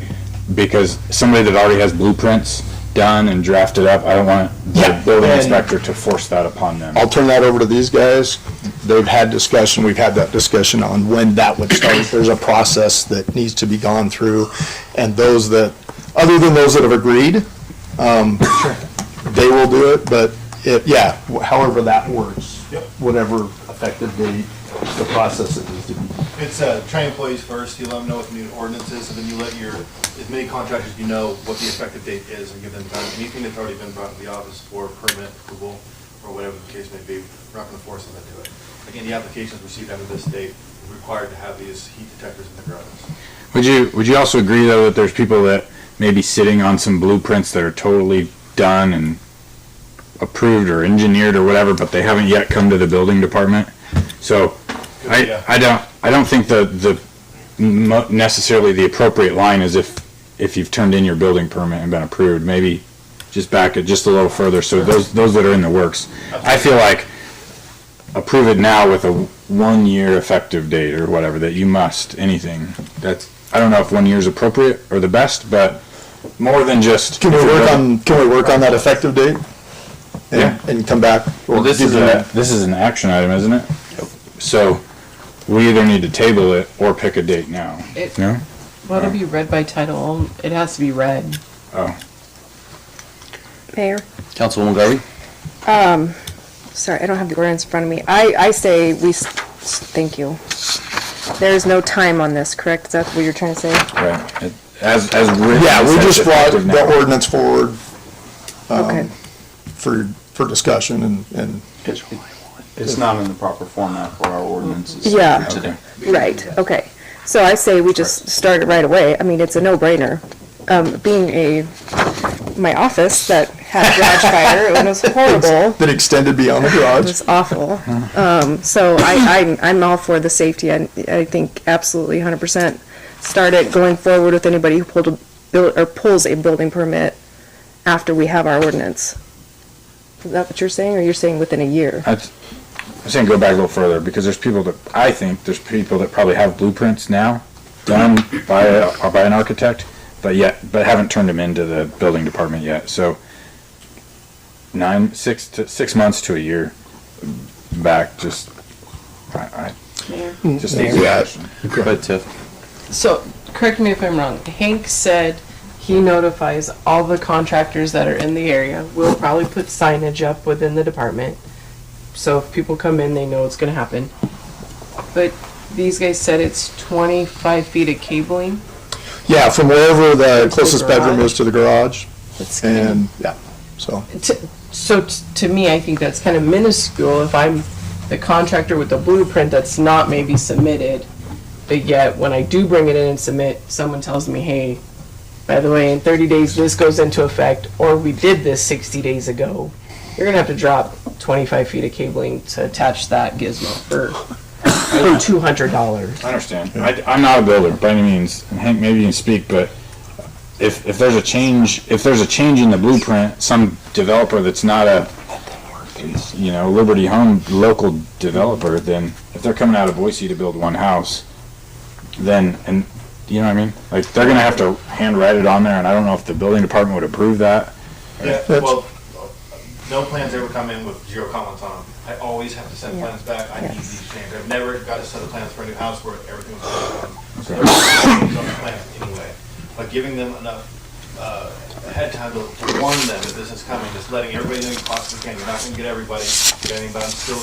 S4: because somebody that already has blueprints done and drafted up, I don't want the building inspector to force that upon them.
S16: I'll turn that over to these guys. They've had discussion, we've had that discussion on when that would start. There's a process that needs to be gone through, and those that, other than those that have agreed, they will do it, but however that works.
S7: Yep.
S16: Whatever effective date, the process that needs to be.
S7: It's, train employees first, you let them know what the new ordinance is, and then you let as many contractors you know what the effective date is and give them time. Anything that's already been brought to the office for permit approval, or whatever the case may be, we're not gonna force them to do it. Again, the applications received under this date are required to have these heat detectors in the garages.
S4: Would you also agree, though, that there's people that may be sitting on some blueprints that are totally done and approved or engineered or whatever, but they haven't yet come to the building department? So I don't think necessarily the appropriate line is if you've turned in your building permit and been approved. Maybe just back it just a little further. So those that are in the works, I feel like approve it now with a 1 year effective date or whatever, that you must anything. I don't know if 1 year is appropriate or the best, but more than just.
S16: Can we work on that effective date? And come back?
S4: Well, this is an action item, isn't it? So we either need to table it or pick a date now. No?
S2: Well, it'll be read by title. It has to be read.
S4: Oh.
S1: Mayor?
S3: Councilwoman Garvey?
S1: Sorry, I don't have the ordinance in front of me. I say thank you. There's no time on this, correct? Is that what you're trying to say?
S4: Right. As written.
S16: Yeah, we just brought
S4: effective now.
S16: the ordinance forward
S1: Okay.
S16: for discussion and.
S3: It's not in the proper format for our ordinances.
S1: Yeah.
S3: Today.
S1: Right, okay. So I say we just start it right away. I mean, it's a no-brainer. Being my office that had a garage fire, it was horrible.
S16: That extended beyond the garage.
S1: It was awful. So I'm all for the safety. I think absolutely 100% start it going forward with anybody who pulls a building permit after we have our ordinance. Is that what you're saying, or you're saying within a year?
S4: I'm saying go back a little further, because there's people that probably have blueprints now done by an architect, but haven't turned them into the building department yet. So 6 months to a year back, just just needs action.
S3: Go ahead, Tiff.
S2: So, correct me if I'm wrong. Hank said he notifies all the contractors that are in the area. We'll probably put signage up within the department, so if people come in, they know it's going to happen. But these guys said it's 25 feet of cabling.
S16: Yeah, from wherever the closest bedroom is to the garage.
S2: That's
S16: And, yeah, so.
S2: To me, I think that's kind of minuscule if I'm the contractor with the blueprint that's not maybe submitted, but yet when I do bring it in and submit, someone tells me, hey, by the way, in 30 days this goes into effect, or we did this 60 days ago. You're gonna have to drop 25 feet of cabling to attach that gizmo for $200.
S4: I understand. I'm not a builder by any means, and Hank, maybe you can speak, but if there's a change in the blueprint, some developer that's not a Liberty Home local developer, then if they're coming out of Boise to build one house, then, and, you know what I mean? Like, they're gonna have to hand write it on there, and I don't know if the building department would approve that.
S7: Yeah, well, no plans ever come in with 0 comments on them. I always have to send plans back, I need these changed. I've never got a set of plans for a new house where everything was on. So everything's on the plan anyway. But giving them enough ahead time to warn them that this is coming, just letting everybody know you possibly can. You're not gonna get everybody, but I'm still,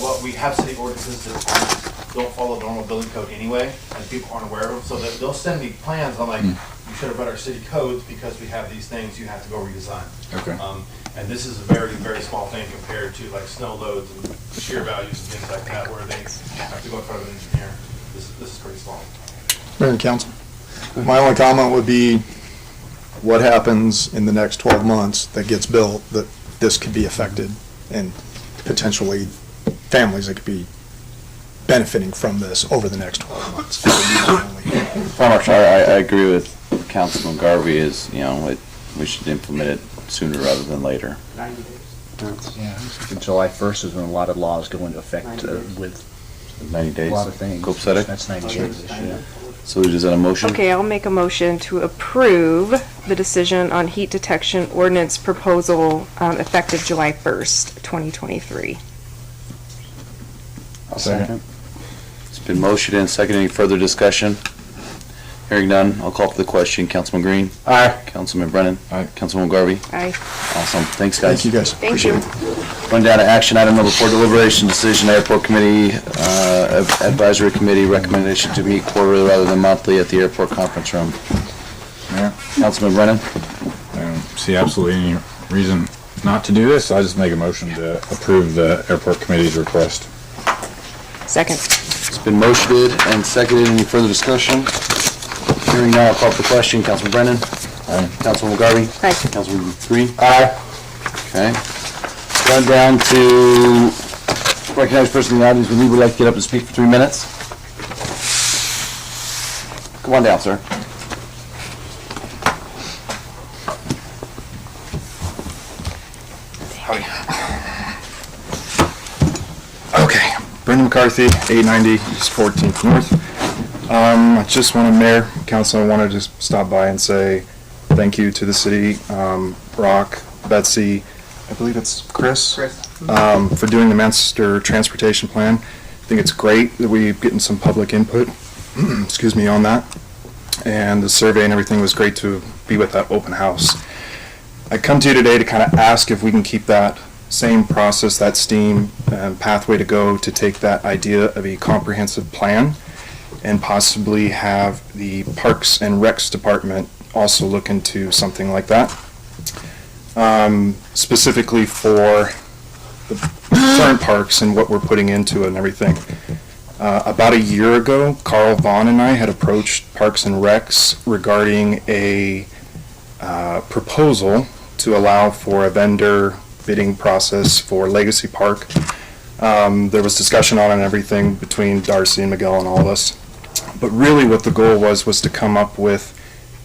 S7: well, we have city ordinances that don't follow normal building code anyway, and people aren't aware of them, so they'll send me plans, I'm like, you should have read our city codes because we have these things, you have to go redesign.
S4: Okay.
S7: And this is a very, very small thing compared to like snow loads and shear values and things like that, where they have to go in front of an engineer. This is pretty small.
S16: Mayor and council, my only comment would be, what happens in the next 12 months that gets built that this could be affected, and potentially families that could be benefiting from this over the next 12 months.
S3: I agree with Councilman Garvey is, we should implement it sooner rather than later.
S8: 90 days.
S9: Yeah, July 1st is when a lot of laws go into effect
S8: 90 days.
S9: with
S3: 90 days.
S9: a lot of things.
S3: Copacetic?
S9: That's 90 days this year.
S3: So is that a motion?
S1: Okay, I'll make a motion to approve the decision on heat detection ordinance proposal effective July 1st, 2023.
S9: I'll second.
S3: It's been motioned and seconded. Any further discussion? Hearing none, I'll call for the question. Councilman Green?
S4: Aye.
S3: Councilman Brennan?
S4: Aye.
S3: Councilwoman Garvey?
S1: Aye.
S3: Awesome. Thanks, guys.
S16: Thank you, guys.
S1: Thank
S16: Appreciate
S1: you.
S16: it.
S3: Run down to action item number 4, deliberation decision, airport committee, advisory committee recommendation to meet quarterly rather than monthly at the airport conference room.
S4: Mayor,
S3: Councilman Brennan?
S4: I don't see absolutely any reason not to do this. I just make a motion to approve the airport committee's request.
S1: Second.
S3: It's been motioned and seconded. Any further discussion? Hearing now, I'll call for the question. Councilman Brennan?
S4: Aye.
S3: Councilwoman Garvey?
S1: Aye.
S3: Councilman Green?
S4: Aye.
S3: Okay. Run down to recognize person in the audience who would like to get up and speak for 3 minutes. Come on down, sir.
S16: Okay, Brendan McCarthy, 890 East 14th North. I just wanted, Mayor, Council, I wanted to just stop by and say thank you to the city, Brock, Betsy, I believe it's Chris, for doing the master transportation plan. I think it's great that we're getting some public input, excuse me, on that. And the survey and everything was great to be with that open house. I come to you today to kind of ask if we can keep that same process, that STEAM pathway to go to take that idea of a comprehensive plan and possibly have the Parks and Recs Department also look into something like that. Specifically for the current parks and what we're putting into it and everything. About a year ago, Carl Vaughn and I had approached Parks and Recs regarding a proposal to allow for a vendor bidding process for Legacy Park. There was discussion on it and everything between Darcy and Miguel and all of us. But really what the goal was to come up with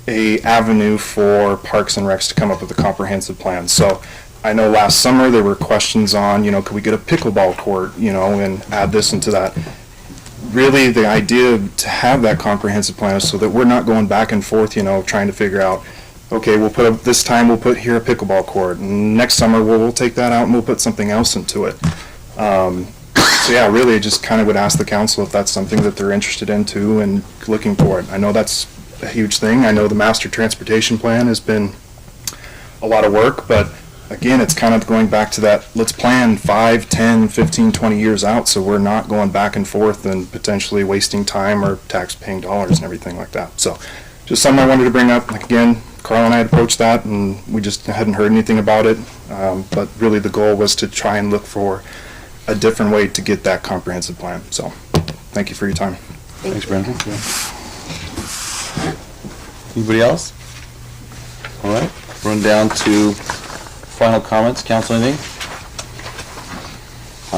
S16: a avenue for Parks and Recs to come up with a comprehensive plan. So I know last summer there were questions on, could we get a pickleball court, and add this into that. Really the idea to have that comprehensive plan is so that we're not going back and forth, trying to figure out, okay, this time we'll put here a pickleball court, and next summer we'll take that out and we'll put something else into it. So yeah, really I just kind of would ask the council if that's something that they're interested in too and looking for it. I know that's a huge thing. I know the master transportation plan has been a lot of work, but again, it's kind of going back to that, let's plan 5, 10, 15, 20 years out so we're not going back and forth and potentially wasting time or tax-paying dollars and everything like that. So just something I wanted to bring up. Like again, Carl and I had approached that and we just hadn't heard anything about it. But really the goal was to try and look for a different way to get that comprehensive plan. So thank you for your time.
S3: Thanks, Brendan. Anybody else? All right, run down to final comments. Council, anything?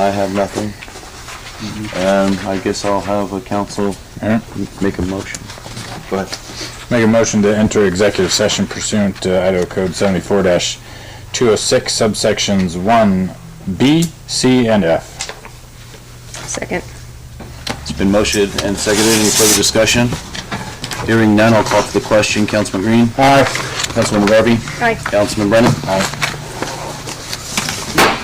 S3: I have nothing. I guess I'll have a council make a motion. Go ahead.
S4: Make a motion to enter executive session pursuant to Idaho Code 74-206 subsections 1B, C, and F.
S1: Second.
S3: It's It's been motioned and seconded. Any further discussion? Hearing none, I'll call for the question. Councilman Green?
S15: Aye.
S3: Councilwoman Garvey?
S1: Aye.
S3: Councilman Brennan? Aye.